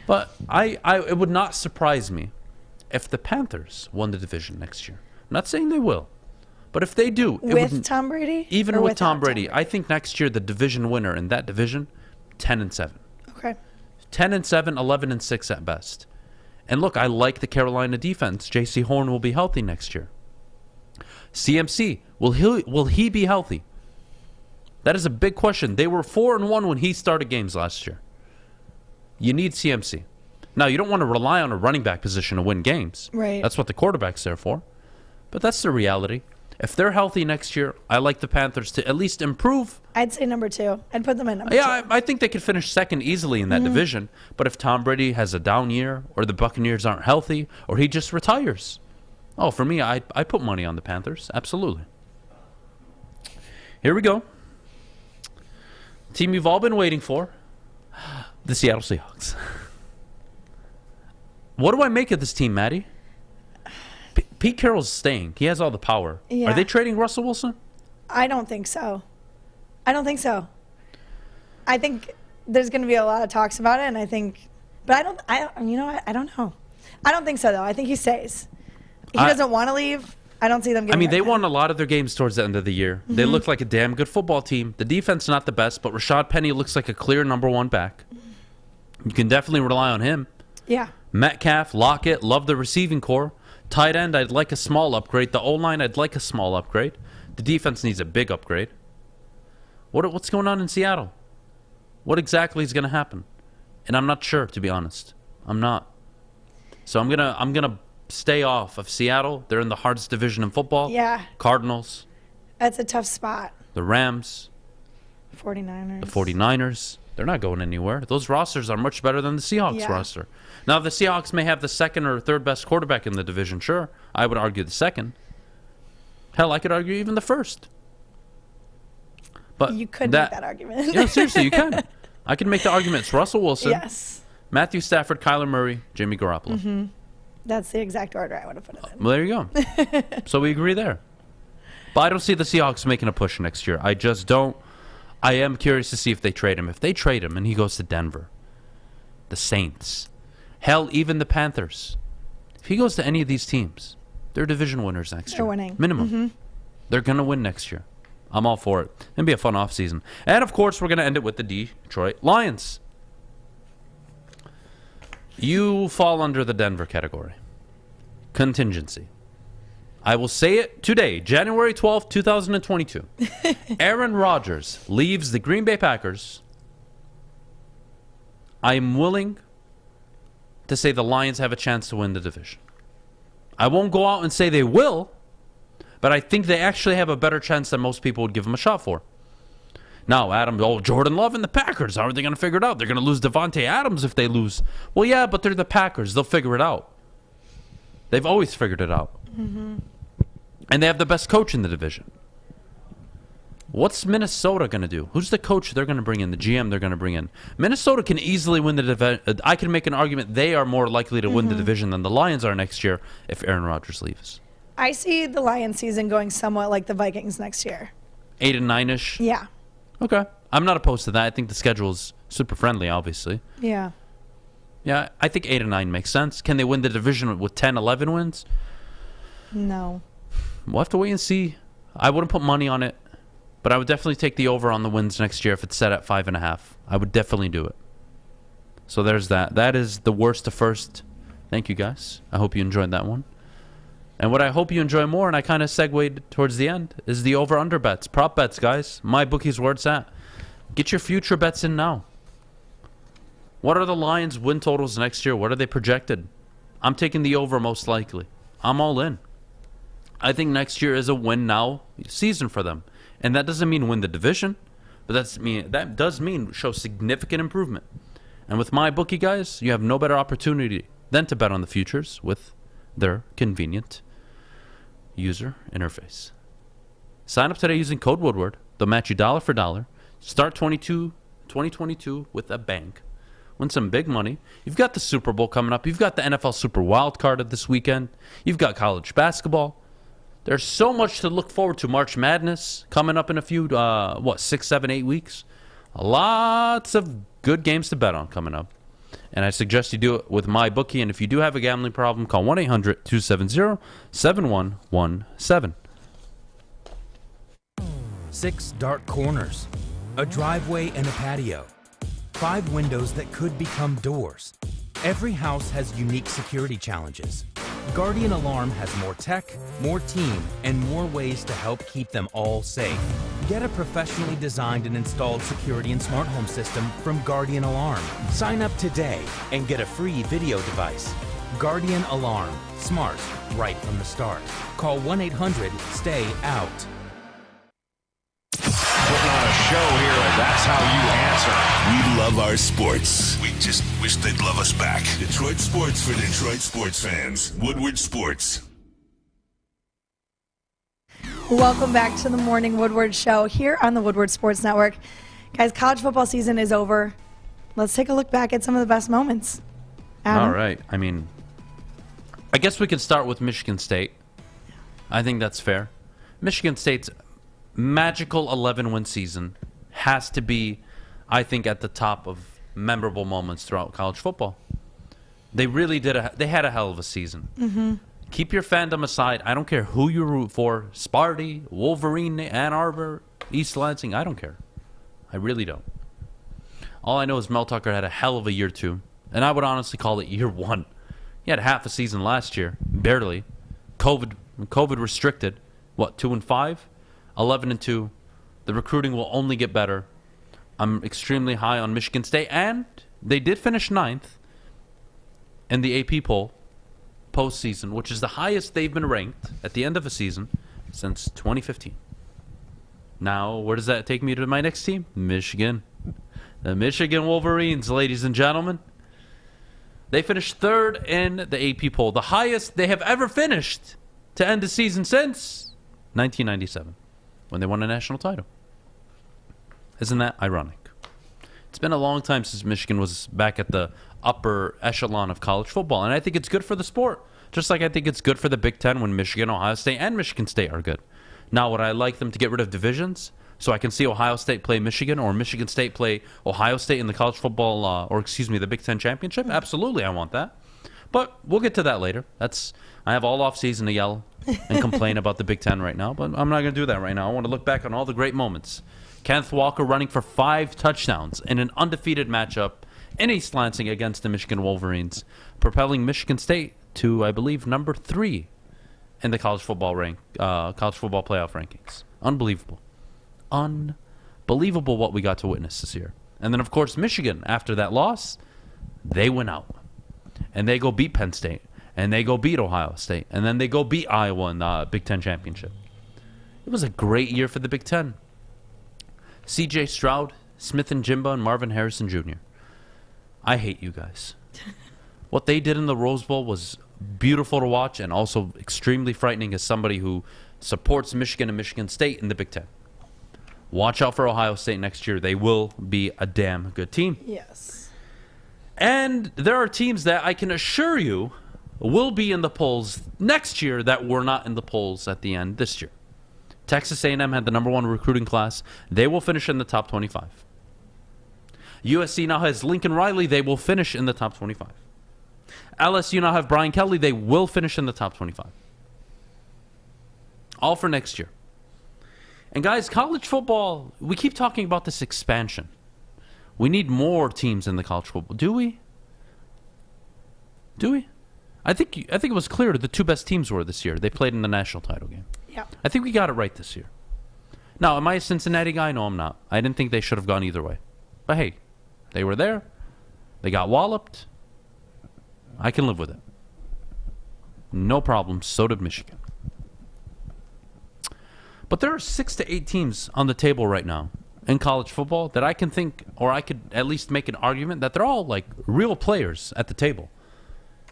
But it would not surprise me if the Panthers won the division next year. I'm not saying they will, but if they do, With Tom Brady? even or with without Tom Brady, I think next year the division winner in that division, 10-7. Okay. 10-7, 11-6 at best. And look, I like the Carolina defense. J.C. Horn will be healthy next year. CMC, will he be healthy? That is a big question. They were 4-1 when he started games last year. You need CMC. Now, you don't want to rely on a running back position to win games. Right. That's what the quarterback's there for. But that's the reality. If they're healthy next year, I like the Panthers to at least improve. I'd say number 2. I'd put them in number 2. Yeah, I think they could finish second easily in that division. But if Tom Brady has a down year, or the Buccaneers aren't healthy, or he just retires, for me, I put money on the Panthers. Absolutely. Here we go. Team you've all been waiting for, the Seattle Seahawks. What do I make of this team, Maddie? Pete Carroll's staying. He has all the power. Yeah. Are they trading Russell Wilson? I don't think so. I think there's going to be a lot of talks about it, and I think, but I don't know. I don't think so, though. I think he stays. He doesn't want to leave. I don't see them getting they won a lot of their games towards the end of the year. They look like a damn good football team. The defense not the best, but Rashad Penny looks like a clear number 1 back. You can definitely rely on him. Yeah. Metcalf, Lockett, love the receiving core. Tight end, I'd like a small upgrade. The O-line, I'd like a small upgrade. The defense needs a big upgrade. What's going on in Seattle? What exactly is going to happen? And I'm not sure, to be honest. I'm not. So I'm gonna stay off of Seattle. They're in the hardest division in football. Yeah. Cardinals. That's a tough spot. The Rams. 49ers. The 49ers. They're not going anywhere. Those rosters are much better than the Seahawks roster. Now, the Seahawks may have the second or third best quarterback in the division, sure. I would argue the second. Hell, I could argue even the first. But you could make that argument. Yeah, seriously, you can. I can make the argument. It's Russell Wilson. Yes. Matthew Stafford, Kyler Murray, Jimmy Garoppolo. That's the exact order I would have put it in. Well, there you go. So we agree there. But I don't see the Seahawks making a push next year. I just don't. I am curious to see if they trade him. If they trade him and he goes to Denver, the Saints, hell, even the Panthers. If he goes to any of these teams, they're division winners next year. They're winning. Minimum. They're going to win next year. I'm all for it. It'll be a fun offseason. And, of course, we're going to end it with the Detroit Lions. You fall under the Denver category. Contingency. I will say it today, January 12th, 2022. Aaron Rodgers leaves the Green Bay Packers. I'm willing to say the Lions have a chance to win the division. I won't go out and say they will, but I think they actually have a better chance than most people would give them a shot for. Now, Adam, Jordan Love and the Packers, how are they going to figure it out? They're going to lose Devontae Adams if they lose. Well, yeah, but they're the Packers. They'll figure it out. They've always figured it out. And they have the best coach in the division. What's Minnesota going to do? Who's the coach they're going to bring in, the GM they're going to bring in? Minnesota can easily win the division. I can make an argument they are more likely to win the division than the Lions are next year if Aaron Rodgers leaves. I see the Lions season going somewhat like the Vikings next year. 8-9-ish? Yeah. Okay. I'm not opposed to that. I think the schedule is super friendly, obviously. Yeah. Yeah, I think 8-9 makes sense. Can they win the division with 10, 11 wins? No. We'll have to wait and see. I wouldn't put money on it, but I would definitely take the over on the wins next year if it's set at 5.5. I would definitely do it. So there's that. That is the worst to first. Thank you, guys. I hope you enjoyed that one. And what I hope you enjoy more, and I kind of segued towards the end, is the over-under bets. Prop bets, guys. MyBookie's where it's at. Get your future bets in now. What are the Lions' win totals next year? What are they projected? I'm taking the over most likely. I'm all in. I think next year is a win now season for them. And that doesn't mean win the division, but that does mean show significant improvement. And with MyBookie, guys, you have no better opportunity than to bet on the futures with their convenient user interface. Sign up today using code Woodward. They'll match you dollar for dollar. Start 2022 with a bang. Win some big money. You've got the Super Bowl coming up. You've got the NFL Super Wild Card of this weekend. You've got college basketball. There's so much to look forward to. March Madness coming up in a few, 6, 7, 8 weeks. Lots of good games to bet on coming up. And I suggest you do it with MyBookie. And if you do have a gambling problem, call 1-800-270-7117. 6 dark corners, a driveway and a patio, 5 windows that could become doors. Every house has unique security challenges. Guardian Alarm has more tech, more team, and more ways to help keep them all safe. Get a professionally designed and installed security and smart home system from Guardian Alarm. Sign up today and get a free video device. Guardian Alarm. Smart, right from the start. Call 1-800-STAY-OUT. Putting on a show here, and that's how you answer. We love our sports. We just wish they'd love us back. Detroit sports for Detroit sports fans. Woodward Sports. Welcome back to the Morning Woodward Show here on the Woodward Sports Network. Guys, college football season is over. Let's take a look back at some of the best moments. Adham? All right. I mean, I guess we could start with Michigan State. I think that's fair. Michigan State's magical 11-win season has to be, I think, at the top of memorable moments throughout college football. They really did. They had a hell of a season. Mm-hmm. Keep your fandom aside. I don't care who you root for. Sparty, Wolverine, Ann Arbor, East Lansing. I don't care. I really don't. All I know is Mel Tucker had a hell of a year 2, and I would honestly call it year 1. He had half a season last year, barely. COVID restricted. What, 2-5? 11-2. The recruiting will only get better. I'm extremely high on Michigan State, and they did finish 9th in the AP poll postseason, which is the highest they've been ranked at the end of a season since 2015. Now, where does that take me to my next team? Michigan. The Michigan Wolverines, ladies and gentlemen. They finished 3rd in the AP poll, the highest they have ever finished to end the season since 1997. When they won a national title. Isn't that ironic? It's been a long time since Michigan was back at the upper echelon of college football, and I think it's good for the sport. Just like I think it's good for the Big Ten when Michigan, Ohio State, and Michigan State are good. Now, would I like them to get rid of divisions so I can see Ohio State play Michigan or Michigan State play Ohio State in the college football, the Big Ten championship? Absolutely, I want that. But we'll get to that later. I have all off season to yell and complain about the Big Ten right now, but I'm not going to do that right now. I want to look back on all the great moments. Kenneth Walker running for 5 touchdowns in an undefeated matchup in East Lansing against the Michigan Wolverines, propelling Michigan State to, I believe, number 3 in the college football playoff rankings. Unbelievable what we got to witness this year. And then, of course, Michigan, after that loss, they went out. And they go beat Penn State. And they go beat Ohio State. And then they go beat Iowa in the Big Ten championship. It was a great year for the Big Ten. C.J. Stroud, Smith and Jimba, and Marvin Harrison Jr. I hate you guys. What they did in the Rose Bowl was beautiful to watch and also extremely frightening as somebody who supports Michigan and Michigan State in the Big Ten. Watch out for Ohio State next year. They will be a damn good team. Yes. And there are teams that I can assure you will be in the polls next year that were not in the polls at the end this year. Texas A&M had the number 1 recruiting class. They will finish in the top 25. USC now has Lincoln Riley. They will finish in the top 25. LSU now have Brian Kelly. They will finish in the top 25. All for next year. And guys, college football, we keep talking about this expansion. We need more teams in the college football. Do we? I think it was clear the 2 best teams were this year. They played in the national title game. Yeah. I think we got it right this year. Now, am I a Cincinnati guy? No, I'm not. I didn't think they should have gone either way. But hey, they were there. They got walloped. I can live with it. No problem. So did Michigan. But there are 6 to 8 teams on the table right now in college football that I can think, or I could at least make an argument that they're all like real players at the table.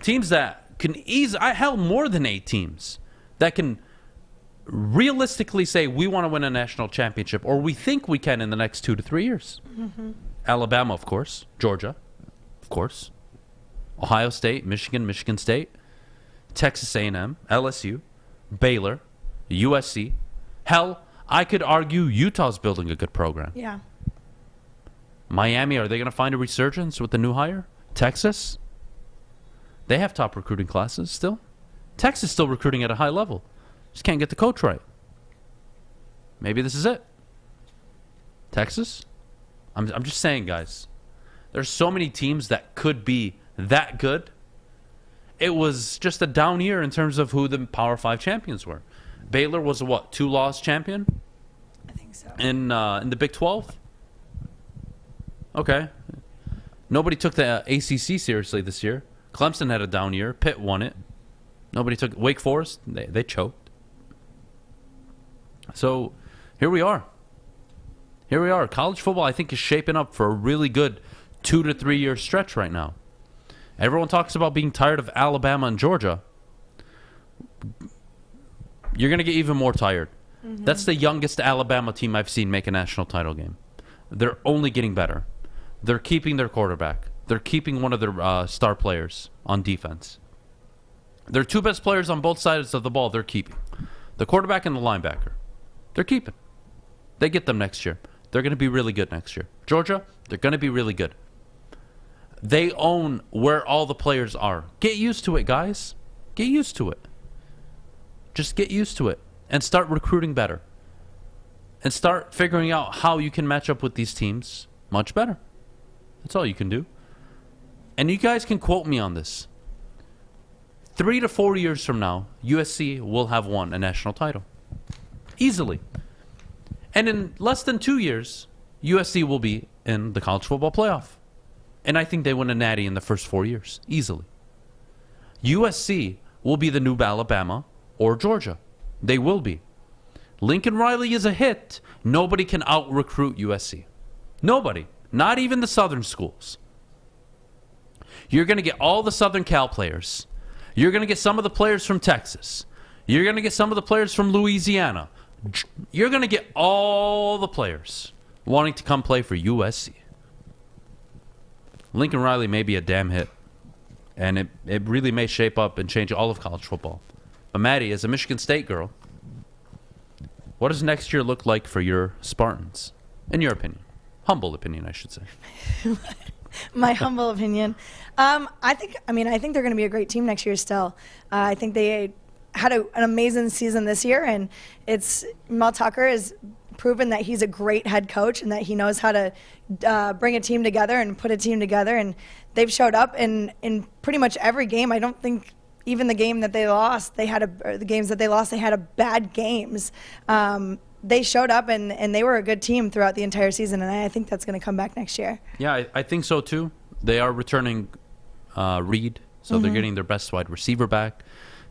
Teams that can hell, more than 8 teams that can realistically say we want to win a national championship, or we think we can in the next 2 to 3 years. Mm-hmm. Alabama, of course. Georgia, of course. Ohio State, Michigan State, Texas A&M, LSU, Baylor, USC. Hell, I could argue Utah's building a good program. Yeah. Miami, are they going to find a resurgence with the new hire? Texas? They have top recruiting classes still. Texas still recruiting at a high level. Just can't get the coach right. Maybe this is it. Texas? I'm just saying, guys. There's so many teams that could be that good. It was just a down year in terms of who the Power 5 champions were. Baylor was a 2-loss champion? I think so. In the Big 12? Okay. Nobody took the ACC seriously this year. Clemson had a down year. Pitt won it. Nobody took Wake Forest. They choked. So here we are. Here we are. College football, I think, is shaping up for a really good 2 to 3 year stretch right now. Everyone talks about being tired of Alabama and Georgia. You're going to get even more tired. Mm-hmm. That's the youngest Alabama team I've seen make a national title game. They're only getting better. They're keeping their quarterback. They're keeping one of their star players on defense. Their 2 best players on both sides of the ball, they're keeping. The quarterback and the linebacker. They're keeping. They get them next year. They're going to be really good next year. Georgia, they're going to be really good. They own where all the players are. Get used to it, guys. Get used to it. Just get used to it and start recruiting better. And start figuring out how you can match up with these teams much better. That's all you can do. And you guys can quote me on this. 3 to 4 years from now, USC will have won a national title. Easily. And in less than 2 years, USC will be in the college football playoff. And I think they win a natty in the first 4 years. Easily. USC will be the new Alabama or Georgia. They will be. Lincoln Riley is a hit. Nobody can out-recruit USC. Nobody. Not even the Southern schools. You're going to get all the Southern Cal players. You're going to get some of the players from Texas. You're going to get some of the players from Louisiana. You're going to get all the players wanting to come play for USC. Lincoln Riley may be a damn hit. And it really may shape up and change all of college football. But Maddie, as a Michigan State girl, what does next year look like for your Spartans? In your opinion. Humble opinion, I should say. My humble opinion. I think they're going to be a great team next year still. I think they had an amazing season this year, and Mel Tucker has proven that he's a great head coach and that he knows how to bring a team together and put a team together, and they've showed up in pretty much every game. I don't think even the game that they lost, they had bad games. They showed up and they were a good team throughout the entire season, and I think that's going to come back next year. Yeah, I think so too. They are returning Reed, so they're getting their best wide receiver back.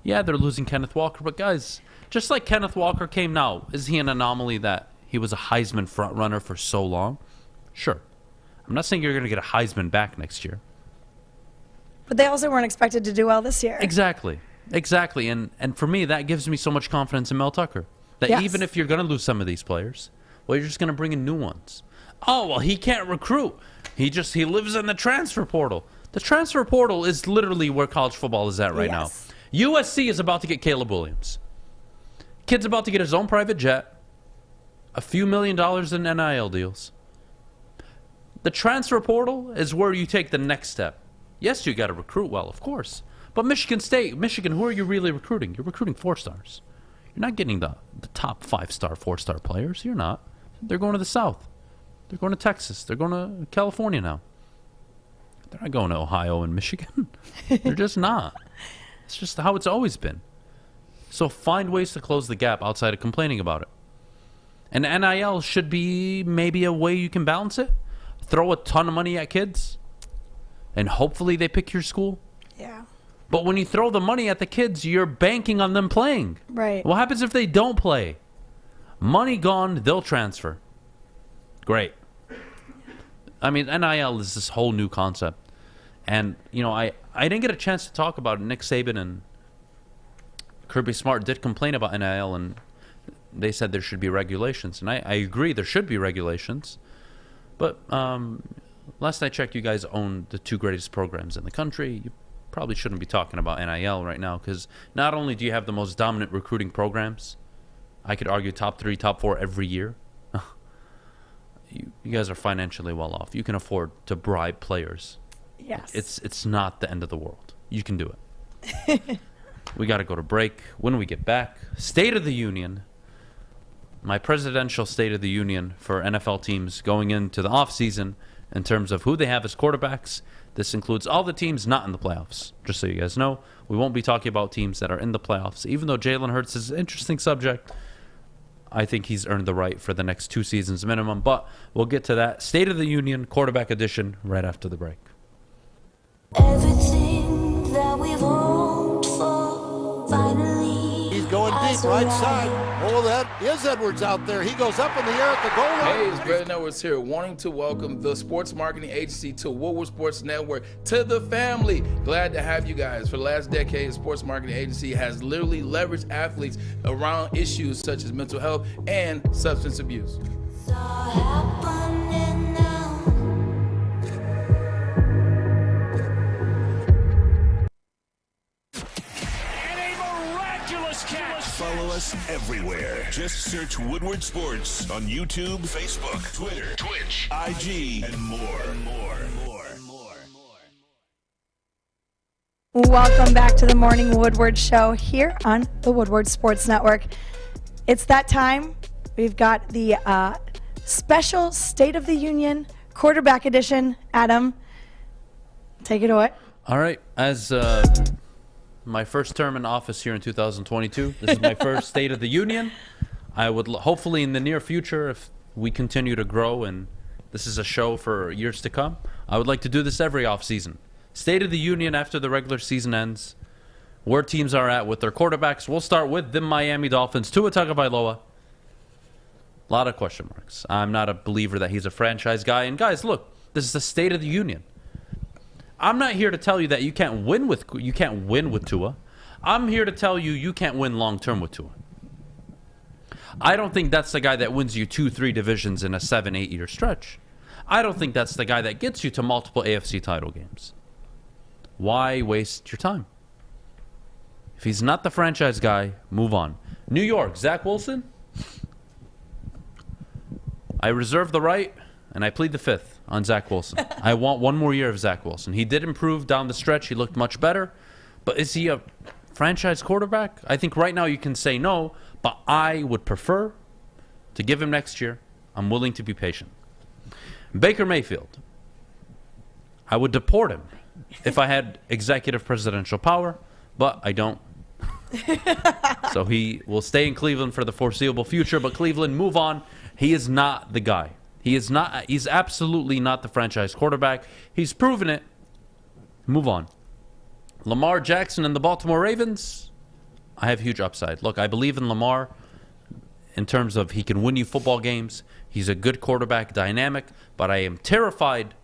Yeah, they're losing Kenneth Walker, but guys, just like Kenneth Walker came now, is he an anomaly that he was a Heisman front runner for so long? Sure. I'm not saying you're going to get a Heisman back next year. But they also weren't expected to do well this year. Exactly. And for me, that gives me so much confidence in Mel Tucker. That even if you're going to lose some of these players, well, you're just going to bring in new ones. Oh, well, he can't recruit. He lives in the transfer portal. The transfer portal is literally where college football is at right now. USC is about to get Caleb Williams. Kid's about to get his own private jet. A few $1 million in NIL deals. The transfer portal is where you take the next step. Yes, you got to recruit well, of course. But Michigan, who are you really recruiting? You're recruiting 4 stars. You're not getting the top 5-star, 4-star players. You're not. They're going to the South. They're going to Texas. They're going to California now. They're not going to Ohio and Michigan. They're just not. It's just how it's always been. So find ways to close the gap outside of complaining about it. And NIL should be maybe a way you can balance it. Throw a ton of money at kids. And hopefully they pick your school. Yeah. But when you throw the money at the kids, you're banking on them playing. Right. What happens if they don't play? Money gone, they'll transfer. Great. I mean, NIL is this whole new concept. And, you know, I didn't get a chance to talk about it. Nick Saban and Kirby Smart did complain about NIL, and they said there should be regulations. And I agree there should be regulations. But last I checked, you guys own the 2 greatest programs in the country. You probably shouldn't be talking about NIL right now, because not only do you have the most dominant recruiting programs, I could argue top 3, top 4 every year. You guys are financially well off. You can afford to bribe players. Yes. It's not the end of the world. You can do it. We got to go to break. When we get back, State of the Union. My presidential State of the Union for NFL teams going into the offseason in terms of who they have as quarterbacks. This includes all the teams not in the playoffs. Just so you guys know, we won't be talking about teams that are in the playoffs. Even though Jalen Hurts is an interesting subject, I think he's earned the right for the next 2 seasons minimum. But we'll get to that. State of the Union, quarterback edition, right after the break. Everything that we've hoped for finally. He's going deep, right side. Oh, that is Edwards out there. He goes up in the air at the goal line. Hey, it's Brandon Edwards here, wanting to welcome the sports marketing agency to Woodward Sports Network, to the family. Glad to have you guys. For the last decade, the sports marketing agency has literally leveraged athletes around issues such as mental health and substance abuse. It's all happening now. Follow us everywhere. Just search Woodward Sports on YouTube, Facebook, Twitter, Twitch, IG, and more. Welcome back to the Morning Woodward Show here on the Woodward Sports Network. It's that time. We've got the special State of the Union quarterback edition. Adam, take it away. All right. As my first term in office here in 2022, this is my first State of the Union. I would hopefully in the near future, if we continue to grow and this is a show for years to come, I would like to do this every offseason. State of the Union after the regular season ends, where teams are at with their quarterbacks. We'll start with the Miami Dolphins. Tua Tagovailoa. A lot of question marks. I'm not a believer that he's a franchise guy. And guys, look, this is the State of the Union. I'm not here to tell you that you can't win with Tua. I'm here to tell you you can't win long term with Tua. I don't think that's the guy that wins you 2-3 divisions in a 7-8 year stretch. I don't think that's the guy that gets you to multiple AFC title games. Why waste your time? If he's not the franchise guy, move on. New York, Zach Wilson. I reserve the right, and I plead the fifth on Zach Wilson. I want one more year of Zach Wilson. He did improve down the stretch. He looked much better. But is he a franchise quarterback? I think right now you can say no, but I would prefer to give him next year. I'm willing to be patient. Baker Mayfield. I would deport him if I had executive presidential power, but I don't. So he will stay in Cleveland for the foreseeable future, but Cleveland, move on. He is not the guy. He's absolutely not the franchise quarterback. He's proven it. Move on. Lamar Jackson and the Baltimore Ravens. I have huge upside. Look, I believe in Lamar in terms of he can win you football games. He's a good quarterback, dynamic, but I am terrified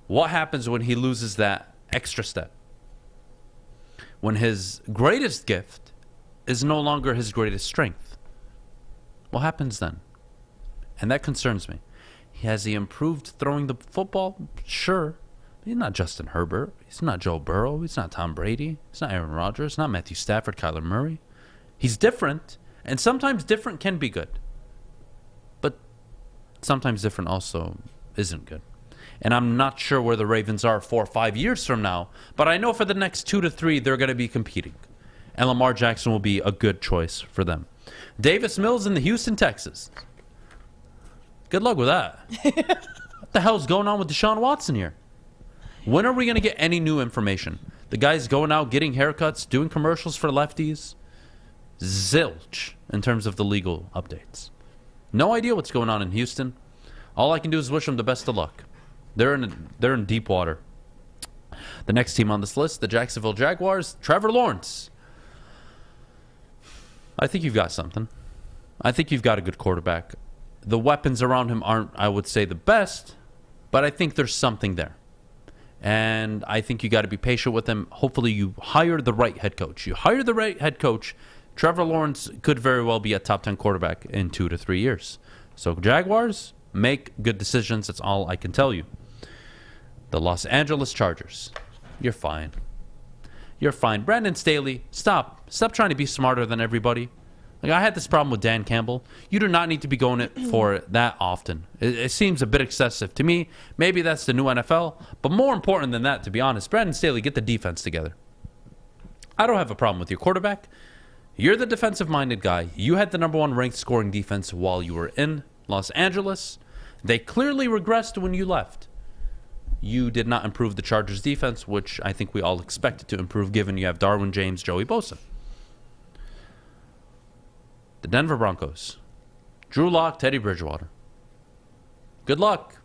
what happens when he loses that extra step. When his greatest gift is no longer his greatest strength. What happens then? And that concerns me. Has he improved throwing the football? Sure. He's not Justin Herbert. He's not Joe Burrow. He's not Tom Brady. He's not Aaron Rodgers. Not Matthew Stafford, Kyler Murray. He's different, and sometimes different can be good. But sometimes different also isn't good. And I'm not sure where the Ravens are 4 or 5 years from now, but I know for the next 2 to 3 they're going to be competing. And Lamar Jackson will be a good choice for them. Davis Mills in the Houston Texans. Good luck with that. What the hell's going on with Deshaun Watson here? When are we going to get any new information? The guy's going out, getting haircuts, doing commercials for lefties. Zilch in terms of the legal updates. No idea what's going on in Houston. All I can do is wish them the best of luck. They're in deep water. The next team on this list, the Jacksonville Jaguars, Trevor Lawrence. I think you've got something. I think you've got a good quarterback. The weapons around him aren't, I would say, the best, but I think there's something there. And I think you got to be patient with him. Hopefully you hire the right head coach. You hire the right head coach, Trevor Lawrence could very well be a top 10 quarterback in 2 to 3 years. So Jaguars, make good decisions. That's all I can tell you. The Los Angeles Chargers, you're fine. You're fine. Brandon Staley, stop. Stop trying to be smarter than everybody. Like, I had this problem with Dan Campbell. You do not need to be going it for it that often. It seems a bit excessive to me. Maybe that's the new NFL. But more important than that, to be honest, Brandon Staley, get the defense together. I don't have a problem with your quarterback. You're the defensive-minded guy. You had the number 1 ranked scoring defense while you were in Los Angeles. They clearly regressed when you left. You did not improve the Chargers' defense, which I think we all expected to improve, given you have Darwin James, Joey Bosa. The Denver Broncos. Drew Lock, Teddy Bridgewater. Good luck.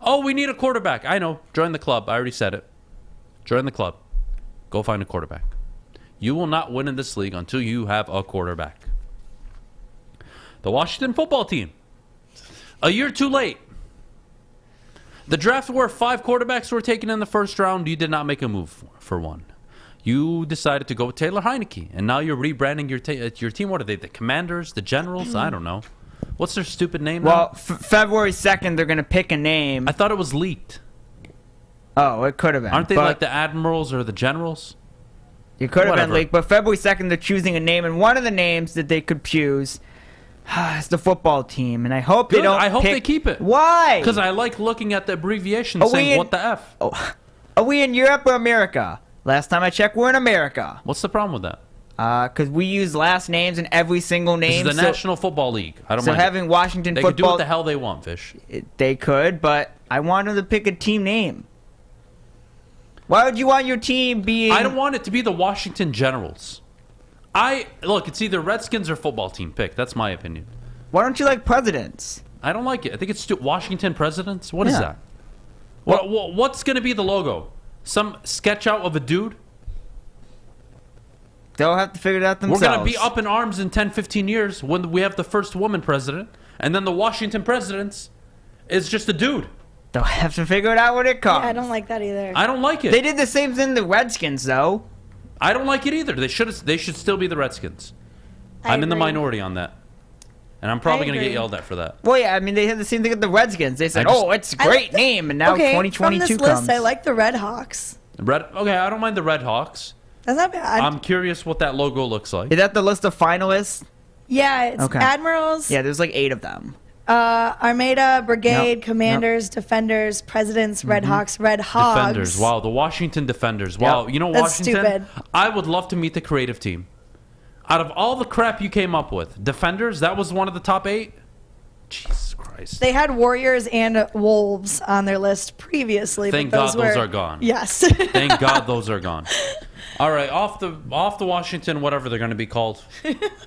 Oh, we need a quarterback. I know. Join the club. I already said it. Join the club. Go find a quarterback. You will not win in this league until you have a quarterback. The Washington football team. A year too late. The draft where 5 quarterbacks were taken in the first round, you did not make a move for one. You decided to go with Taylor Heineke, and now you're rebranding your team. What are they, the Commanders, the Generals? I don't know. What's their stupid name now? Well, February 2nd, they're going to pick a name. I thought it was leaked. Oh, it could have been. Aren't they like the Admirals or the Generals? It could have been leaked, but February 2nd, they're choosing a name, and one of the names that they could choose is the football team, and I hope they don't I hope they keep it. Why? Because I like looking at the abbreviation saying, what the F? Oh, are we in Europe or America? Last time I checked, we're in America. What's the problem with that? Because we use last names in every single name. This is the National Football League. I don't mind. So having Washington they football... They can do what the hell they want, Fish. They could, but I want them to pick a team name. Why would you want your team being... I don't want it to be the Washington Generals. Look, it's either Redskins or football team. Pick. That's my opinion. Why don't you like Presidents? I don't like it. I think it's Washington Presidents. What is that? What's going to be the logo? Some sketch out of a dude? They'll have to figure it out themselves. We're going to be up in arms in 10, 15 years when we have the first woman president. And then the Washington Presidents is just a dude. They'll have to figure it out when it comes. Yeah, I don't like that either. I don't like it. They did the same thing to the Redskins, though. I don't like it either. They should still be the Redskins. I'm in the minority on that. And I'm probably going to get yelled at for that. Well, yeah, I mean, they had the same thing with the Redskins. They said, it's a great name, and now 2022 from this comes. list, I like the Red Hawks. Okay, I don't mind the Red Hawks. That's not bad. I'm curious what that logo looks like. Is that the list of finalists? Yeah, it's Admirals. Yeah, there's like 8 of them. Armada, Brigade, Commanders, Defenders, Presidents, Red Hawks, Red Hogs. Defenders. Wow, the Washington Defenders. Wow, you know That's Washington? stupid. I would love to meet the creative team. Out of all the crap you came up with, Defenders, that was one of the top 8? Jesus Christ. They had Warriors and Wolves on their list previously. Thank but God those are gone. Yes. Thank God those are gone. All right, off the Washington, whatever they're going to be called,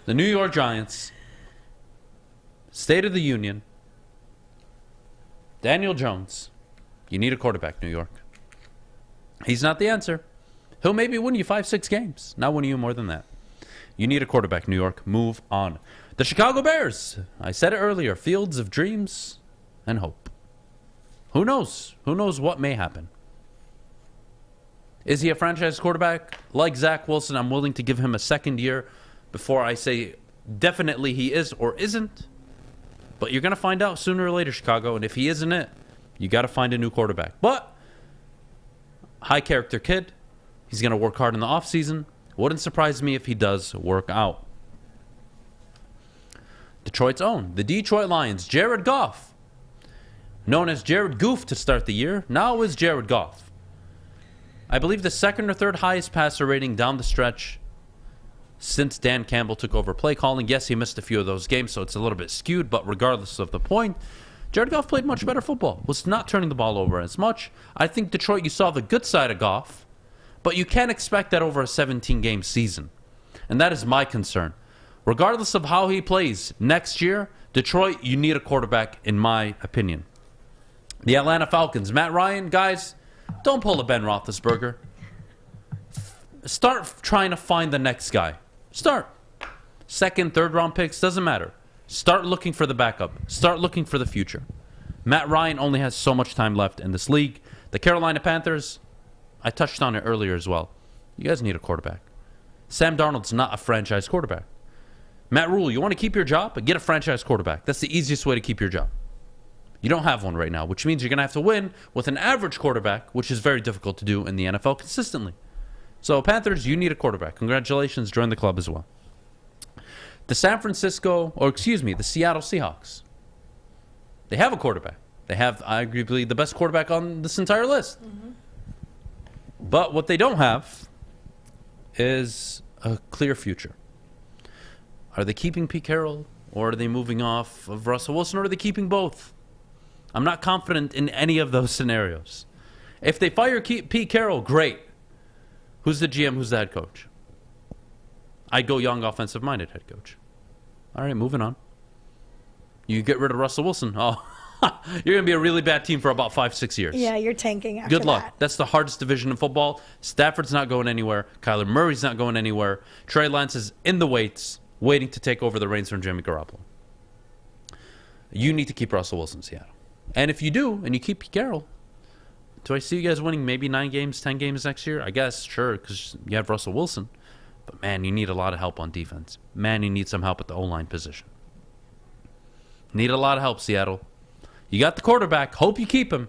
the New York Giants, State of the Union, Daniel Jones. You need a quarterback, New York. He's not the answer. He'll maybe win you 5-6 games. Not win you more than that. You need a quarterback, New York. Move on. The Chicago Bears. I said it earlier. Fields of dreams and hope. Who knows? Who knows what may happen? Is he a franchise quarterback? Like Zach Wilson, I'm willing to give him a second year before I say definitely he is or isn't. But you're going to find out sooner or later, Chicago. And if he isn't it, you got to find a new quarterback. But high character kid. He's going to work hard in the offseason. Wouldn't surprise me if he does work out. Detroit's own, the Detroit Lions, Jared Goff. Known as Jared Goof to start the year, now is Jared Goff. I believe the second or third highest passer rating down the stretch since Dan Campbell took over play calling. Yes, he missed a few of those games, so it's a little bit skewed, but regardless of the point, Jared Goff played much better football, was not turning the ball over as much. I think Detroit, you saw the good side of Goff, but you can't expect that over a 17-game season. And that is my concern. Regardless of how he plays next year, Detroit, you need a quarterback, in my opinion. The Atlanta Falcons, Matt Ryan, guys, don't pull a Ben Roethlisberger. Start trying to find the next guy. Start. second, third round picks, doesn't matter. Start looking for the backup. Start looking for the future. Matt Ryan only has so much time left in this league. The Carolina Panthers, I touched on it earlier as well. You guys need a quarterback. Sam Darnold's not a franchise quarterback. Matt Rule, you want to keep your job? Get a franchise quarterback. That's the easiest way to keep your job. You don't have one right now, which means you're going to have to win with an average quarterback, which is very difficult to do in the NFL consistently. So, Panthers, you need a quarterback. Congratulations. Join the club as well. The Seattle Seahawks. They have a quarterback. They have arguably the best quarterback on this entire list. But what they don't have is a clear future. Are they keeping Pete Carroll, or are they moving off of Russell Wilson, or are they keeping both? I'm not confident in any of those scenarios. If they fire Pete Carroll, great. Who's the GM? Who's the head coach? I'd go young, offensive-minded head coach. All right, moving on. You get rid of Russell Wilson. Oh, you're going to be a really bad team for about 5-6 years. Yeah, you're tanking after Good luck. that. That's the hardest division in football. Stafford's not going anywhere. Kyler Murray's not going anywhere. Trey Lance is in the weights, waiting to take over the reins from Jimmy Garoppolo. You need to keep Russell Wilson in Seattle. And if you do, and you keep Pete Carroll, do I see you guys winning maybe 9 games, 10 games next year? I guess, sure, because you have Russell Wilson. But, man, you need a lot of help on defense. Man, you need some help at the O-line position. Need a lot of help, Seattle. You got the quarterback. Hope you keep him.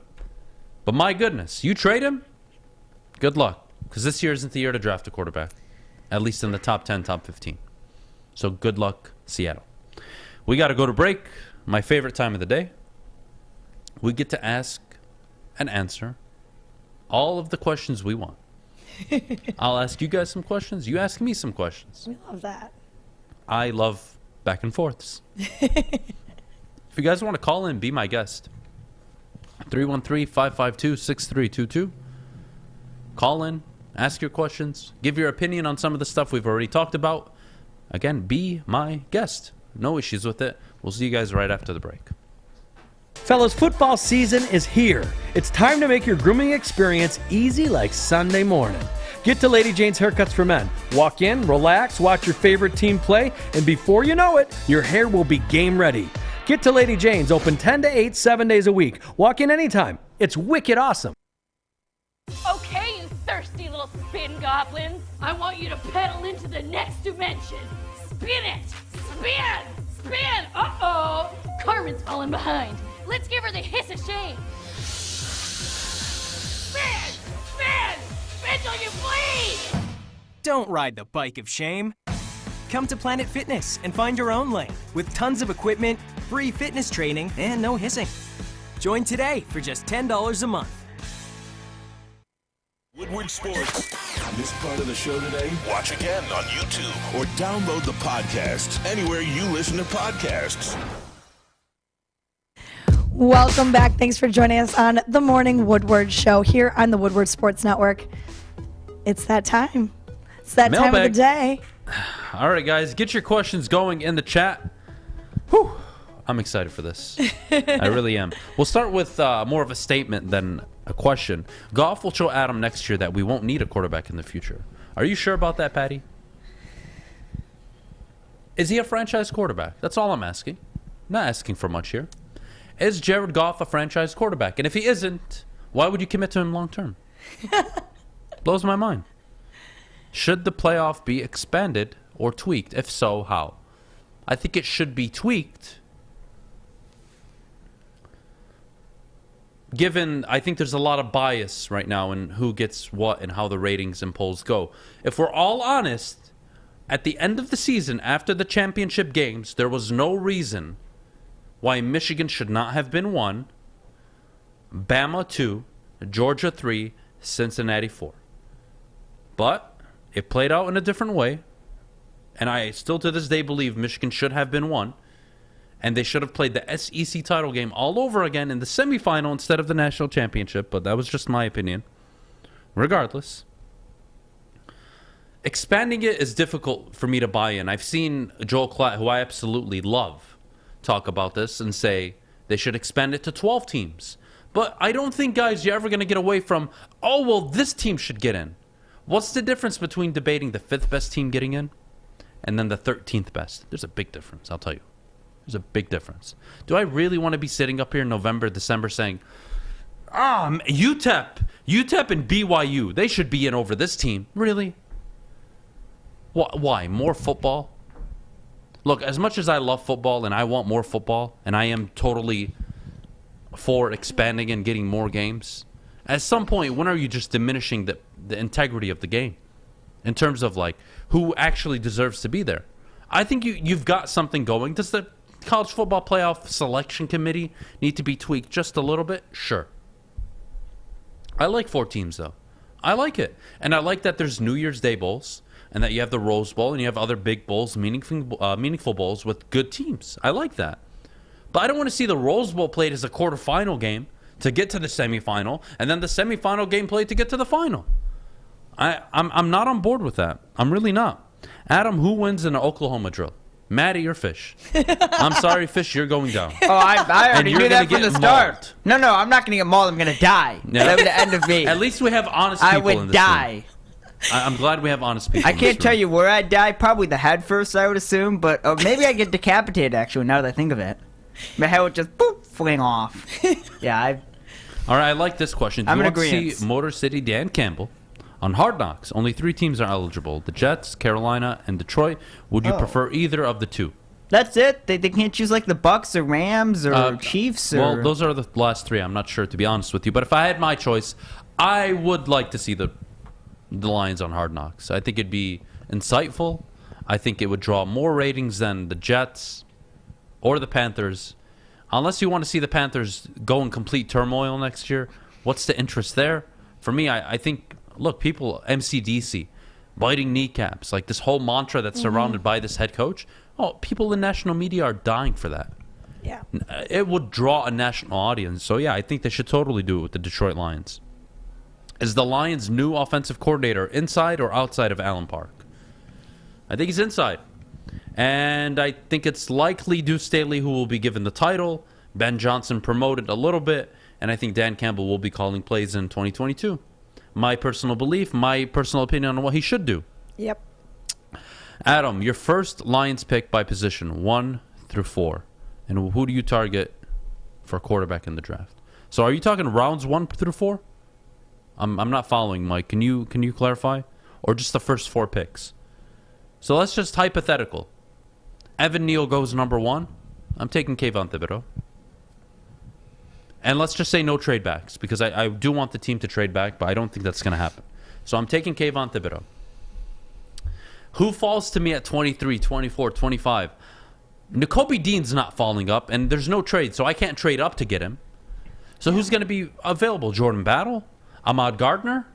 But, my goodness, you trade him? Good luck, because this year isn't the year to draft a quarterback, at least in the top 10, top 15. So, good luck, Seattle. We got to go to break. My favorite time of the day. We get to ask and answer all of the questions we want. I'll ask you guys some questions. You ask me some questions. We love that. I love back and forths. If you guys want to call in, be my guest. 313-552-6322. Call in, ask your questions, give your opinion on some of the stuff we've already talked about. Again, be my guest. No issues with it. We'll see you guys right after the break. Fellas, football season is here. It's time to make your grooming experience easy like Sunday morning. Get to Lady Jane's Haircuts for Men. Walk in, relax, watch your favorite team play, and before you know it, your hair will be game ready. Get to Lady Jane's, open 10 to 8, 7 days a week. Walk in anytime. It's wicked awesome. Okay, you thirsty little spin goblins. I want you to pedal into the next dimension. Spin it! Spin! Spin! Uh-oh! Carmen's falling behind. Let's give her the hiss of shame. Spin! Spin! Spin till you bleed! Don't ride the bike of shame. Come to Planet Fitness and find your own lane with tons of equipment, free fitness training, and no hissing. Join today for just $10 a month. Woodward Sports. Missed part of the show today? Watch again on YouTube or download the podcast anywhere you listen to podcasts. Welcome back. Thanks for joining us on the Morning Woodward Show here on the Woodward Sports Network. It's that time. It's that time of the day. All right, guys, get your questions going in the chat. Whew. I'm excited for this. I really am. We'll start with more of a statement than a question. Goff will show Adham next year that we won't need a quarterback in the future. Are you sure about that, Patty? Is he a franchise quarterback? That's all I'm asking. I'm not asking for much here. Is Jared Goff a franchise quarterback? And if he isn't, why would you commit to him long term? Blows my mind. Should the playoff be expanded or tweaked? If so, how? I think it should be tweaked. Given, I think there's a lot of bias right now in who gets what and how the ratings and polls go. If we're all honest, at the end of the season, after the championship games, there was no reason why Michigan should not have been 1, Bama 2, Georgia 3, Cincinnati 4. But it played out in a different way, and I still to this day believe Michigan should have been 1, and they should have played the SEC title game all over again in the semifinal instead of the national championship, but that was just my opinion. Regardless, expanding it is difficult for me to buy in. I've seen Joel Klatt, who I absolutely love, talk about this and say they should expand it to 12 teams. But I don't think, guys, you're ever going to get away from, oh, well, this team should get in. What's the difference between debating the 5th best team getting in and then the 13th best. There's a big difference, I'll tell you. There's a big difference. Do I really want to be sitting up here in November, December saying, UTEP and BYU, they should be in over this team? Really? Why? More football? Look, as much as I love football and I want more football, and I am totally for expanding and getting more games, at some point, when are you just diminishing the integrity of the game in terms of like who actually deserves to be there? I think you've got something going. Does the college football playoff selection committee need to be tweaked just a little bit? Sure. I like 4 teams though. I like it, and I like that there's New Year's Day bowls, and that you have the Rose Bowl, and you have other big bowls, meaningful bowls with good teams. I like that. But I don't want to see the Rose Bowl played as a quarterfinal game to get to the semifinal, and then the semifinal game played to get to the final. I'm not on board with that. I'm really not. Adam, who wins in an Oklahoma drill? Maddie or Fish? I'm sorry, Fish, you're going down. Oh, I already knew that from the start. Mauled. No, I'm not going to get mauled. I'm going to die. Yeah. That would the end of me. At least we have honest people in this I would die. room. I'm glad we have honest people. I can't tell you where I'd die. Probably the head first, I would assume. But maybe I'd get decapitated, actually, now that I think of it. My head would just boop, fling off. Yeah, All right, I like this question. Do you want to see Motor City Dan Campbell on Hard Knocks? Only 3 teams are eligible. The Jets, Carolina, and Detroit. Would you prefer either of the 2? That's it? They can't choose like the Bucks or Rams or Chiefs? Or... Well, those are the last 3. I'm not sure, to be honest with you. But if I had my choice, I would like to see the Lions on Hard Knocks. I think it'd be insightful. I think it would draw more ratings than the Jets or the Panthers. Unless you want to see the Panthers go in complete turmoil next year, what's the interest there? For me, I think, look, people, MCDC, biting kneecaps, like this whole mantra that's surrounded by this head coach. Oh, people in national media are dying for that. Yeah. It would draw a national audience. So, yeah, I think they should totally do it with the Detroit Lions. Is the Lions' new offensive coordinator inside or outside of Allen Park? I think he's inside. And I think it's likely Deuce Staley who will be given the title. Ben Johnson promoted a little bit. And I think Dan Campbell will be calling plays in 2022. My personal belief, my personal opinion on what he should do. Yep. Adam, your first Lions pick by position, 1 through 4. And who do you target for quarterback in the draft? So are you talking rounds 1 through 4? I'm not following, Mike. Can you clarify? Or just the first 4 picks? So let's just hypothetical. Evan Neal goes number 1. I'm taking Kayvon Thibodeau. And let's just say no trade backs, because I do want the team to trade back, but I don't think that's going to happen. So I'm taking Kayvon Thibodeau. Who falls to me at 23, 24, 25? Nakobe Dean's not falling up, and there's no trade, so I can't trade up to get him. So who's going to be available? Jordan Battle? Ahmad Gardner?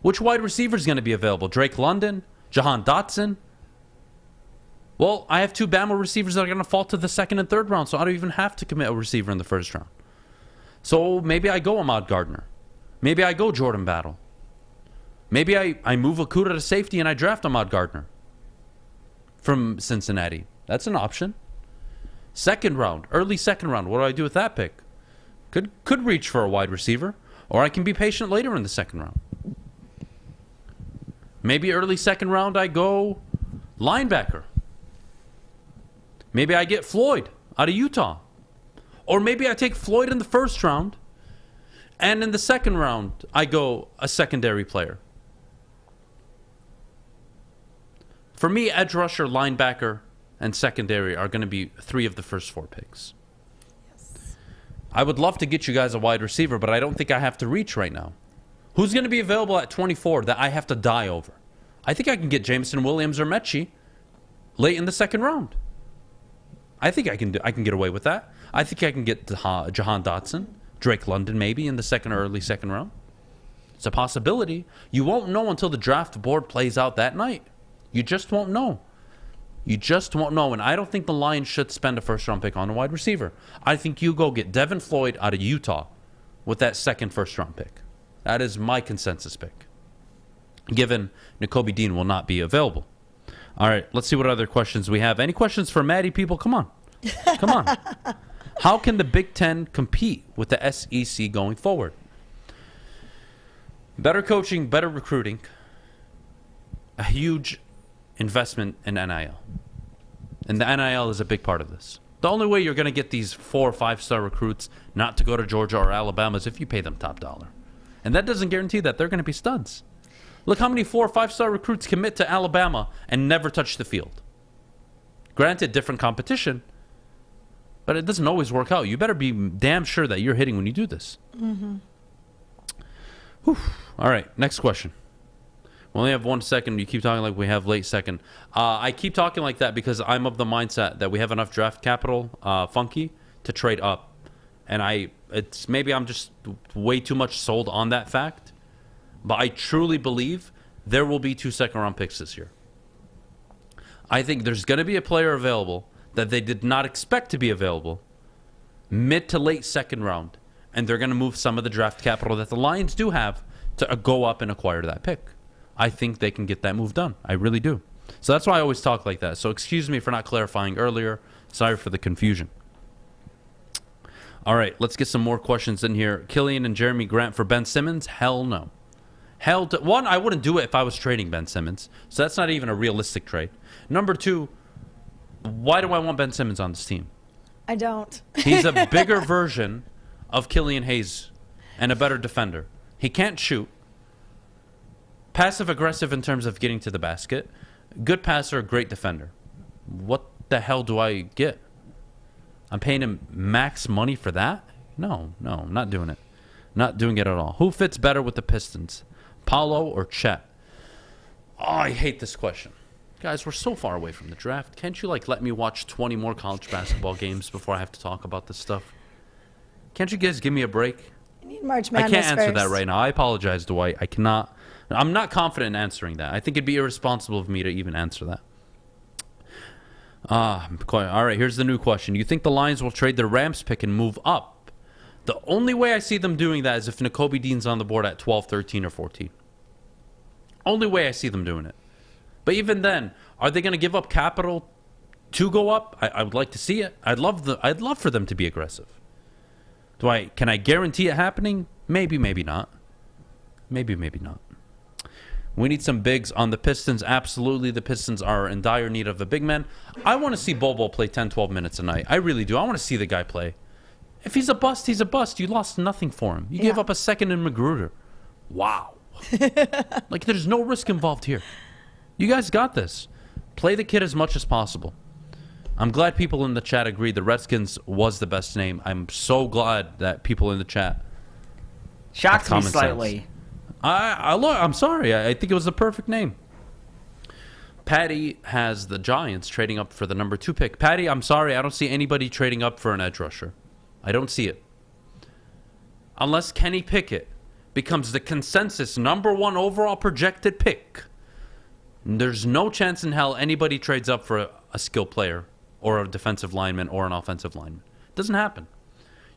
Which wide receiver is going to be available? Drake London? Jahan Dotson? Well, I have 2 Bama receivers that are going to fall to the 2nd and 3rd round, so I don't even have to commit a receiver in the 1st round. So maybe I go Ahmad Gardner. Maybe I go Jordan Battle. Maybe I move Okuda to safety and I draft Ahmad Gardner from Cincinnati. That's an option. 2nd round, early 2nd round. What do I do with that pick? Could reach for a wide receiver, or I can be patient later in the 2nd round. Maybe early 2nd round I go linebacker. Maybe I get Floyd out of Utah. Or maybe I take Floyd in the 1st round, and in the 2nd round I go a secondary player. For me, edge rusher, linebacker, and secondary are going to be 3 of the first 4 picks. Yes. I would love to get you guys a wide receiver, but I don't think I have to reach right now. Who's going to be available at 24 that I have to die over? I think I can get Jameson Williams or Mechie late in the 2nd round. I think I can get away with that. I think I can get Jahan Dotson, Drake London maybe in the 2nd or early 2nd round. It's a possibility. You won't know until the draft board plays out that night. You just won't know. You just won't know. And I don't think the Lions should spend a 1st round pick on a wide receiver. I think you go get Devin Floyd out of Utah with that 2nd 1st round pick. That is my consensus pick, given Nakobe Dean will not be available. All right, let's see what other questions we have. Any questions for Maddie, people? Come on. Come on. How can the Big Ten compete with the SEC going forward? Better coaching, better recruiting, a huge investment in NIL. And the NIL is a big part of this. The only way you're going to get these 4 or 5-star recruits not to go to Georgia or Alabama is if you pay them top dollar. And that doesn't guarantee that they're going to be studs. Look how many 4 or 5-star recruits commit to Alabama and never touch the field. Granted, different competition, but it doesn't always work out. You better be damn sure that you're hitting when you do this. Mm-hmm. Whew. All right, next question. We only have 1 second. You keep talking like we have late second. I keep talking like that because I'm of the mindset that we have enough draft capital, funky, to trade up. And it's maybe I'm just way too much sold on that fact. But I truly believe there will be 2 second-round picks this year. I think there's going to be a player available that they did not expect to be available mid to late second round. And they're going to move some of the draft capital that the Lions do have to go up and acquire that pick. I think they can get that move done. I really do. So that's why I always talk like that. So excuse me for not clarifying earlier. Sorry for the confusion. All right, let's get some more questions in here. Killian and Jeremy Grant for Ben Simmons? Hell no. One, I wouldn't do it if I was trading Ben Simmons. So that's not even a realistic trade. Number 2, why do I want Ben Simmons on this team? I don't. He's a bigger version of Killian Hayes and a better defender. He can't shoot. Passive-aggressive in terms of getting to the basket. Good passer, great defender. What the hell do I get? I'm paying him max money for that? No, I'm not doing it. Not doing it at all. Who fits better with the Pistons? Paolo or Chet? Oh, I hate this question. Guys, we're so far away from the draft. Can't you, let me watch 20 more college basketball games before I have to talk about this stuff? Can't you guys give me a break? I need March Madness I can't answer first. that right now. I apologize, Dwight. I cannot. I'm not confident in answering that. I think it'd be irresponsible of me to even answer that. All right, here's the new question. You think the Lions will trade their Rams pick and move up? The only way I see them doing that is if Nakobe Dean's on the board at 12, 13, or 14. Only way I see them doing it. But even then, are they going to give up capital to go up? I would like to see it. I'd love for them to be aggressive. Can I guarantee it happening? Maybe, maybe not. Maybe, maybe not. We need some bigs on the Pistons. Absolutely, the Pistons are in dire need of a big man. I want to see Bobo play 10, 12 minutes a night. I really do. I want to see the guy play. If he's a bust, he's a bust. You lost nothing for him. You gave up a second in Magruder. Wow. There's no risk involved here. You guys got this. Play the kid as much as possible. I'm glad people in the chat agreed the Redskins was the best name. I'm so glad that people in the chat shocked me slightly. I'm sorry. I think it was the perfect name. Patty has the Giants trading up for the number 2 pick. Patty, I'm sorry. I don't see anybody trading up for an edge rusher. I don't see it. Unless Kenny Pickett becomes the consensus number 1 overall projected pick, there's no chance in hell anybody trades up for a skill player or a defensive lineman or an offensive lineman. It doesn't happen.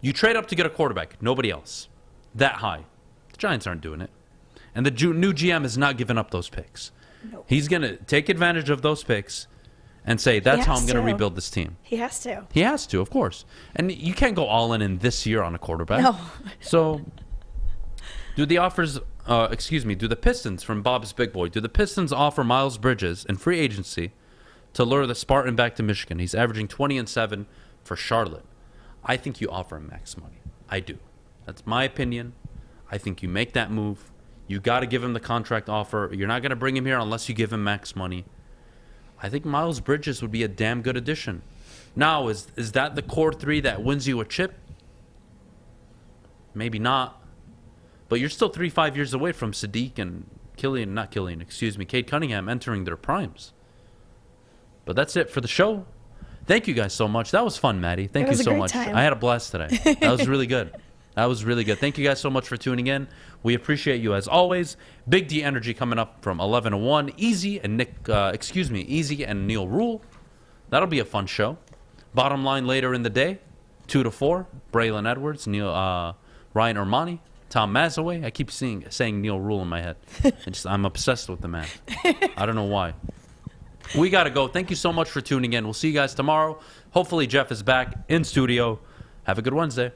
You trade up to get a quarterback. Nobody else. That high. The Giants aren't doing it. And the new GM is not giving up those picks. Nope. He's going to take advantage of those picks and say, that's how I'm going to rebuild this team. He has to. He has to, of course. And you can't go all in this year on a quarterback. No. So, do the Pistons, from Bob's Big Boy, do the Pistons offer Miles Bridges in free agency to lure the Spartan back to Michigan? He's averaging 20-7 for Charlotte. I think you offer him max money. I do. That's my opinion. I think you make that move. You got to give him the contract offer. You're not going to bring him here unless you give him max money. I think Miles Bridges would be a damn good addition. Now, is that the core 3 that wins you a chip? Maybe not. But you're still 3-5 years away from Sadiq and Cade Cunningham entering their primes. But that's it for the show. Thank you guys so much. That was fun, Maddie. Thank you so much. Time. I had a blast today. That was really good. That was really good. Thank you guys so much for tuning in. We appreciate you as always. Big D Energy coming up from 11 to 1. Easy and Neil Rule. That'll be a fun show. Bottom line later in the day, 2 to 4. Braylon Edwards, Ryan Armani, Tom Mazaway. I keep saying Neil Rule in my head. I'm obsessed with the man. I don't know why. We got to go. Thank you so much for tuning in. We'll see you guys tomorrow. Hopefully Jeff is back in studio. Have a good Wednesday.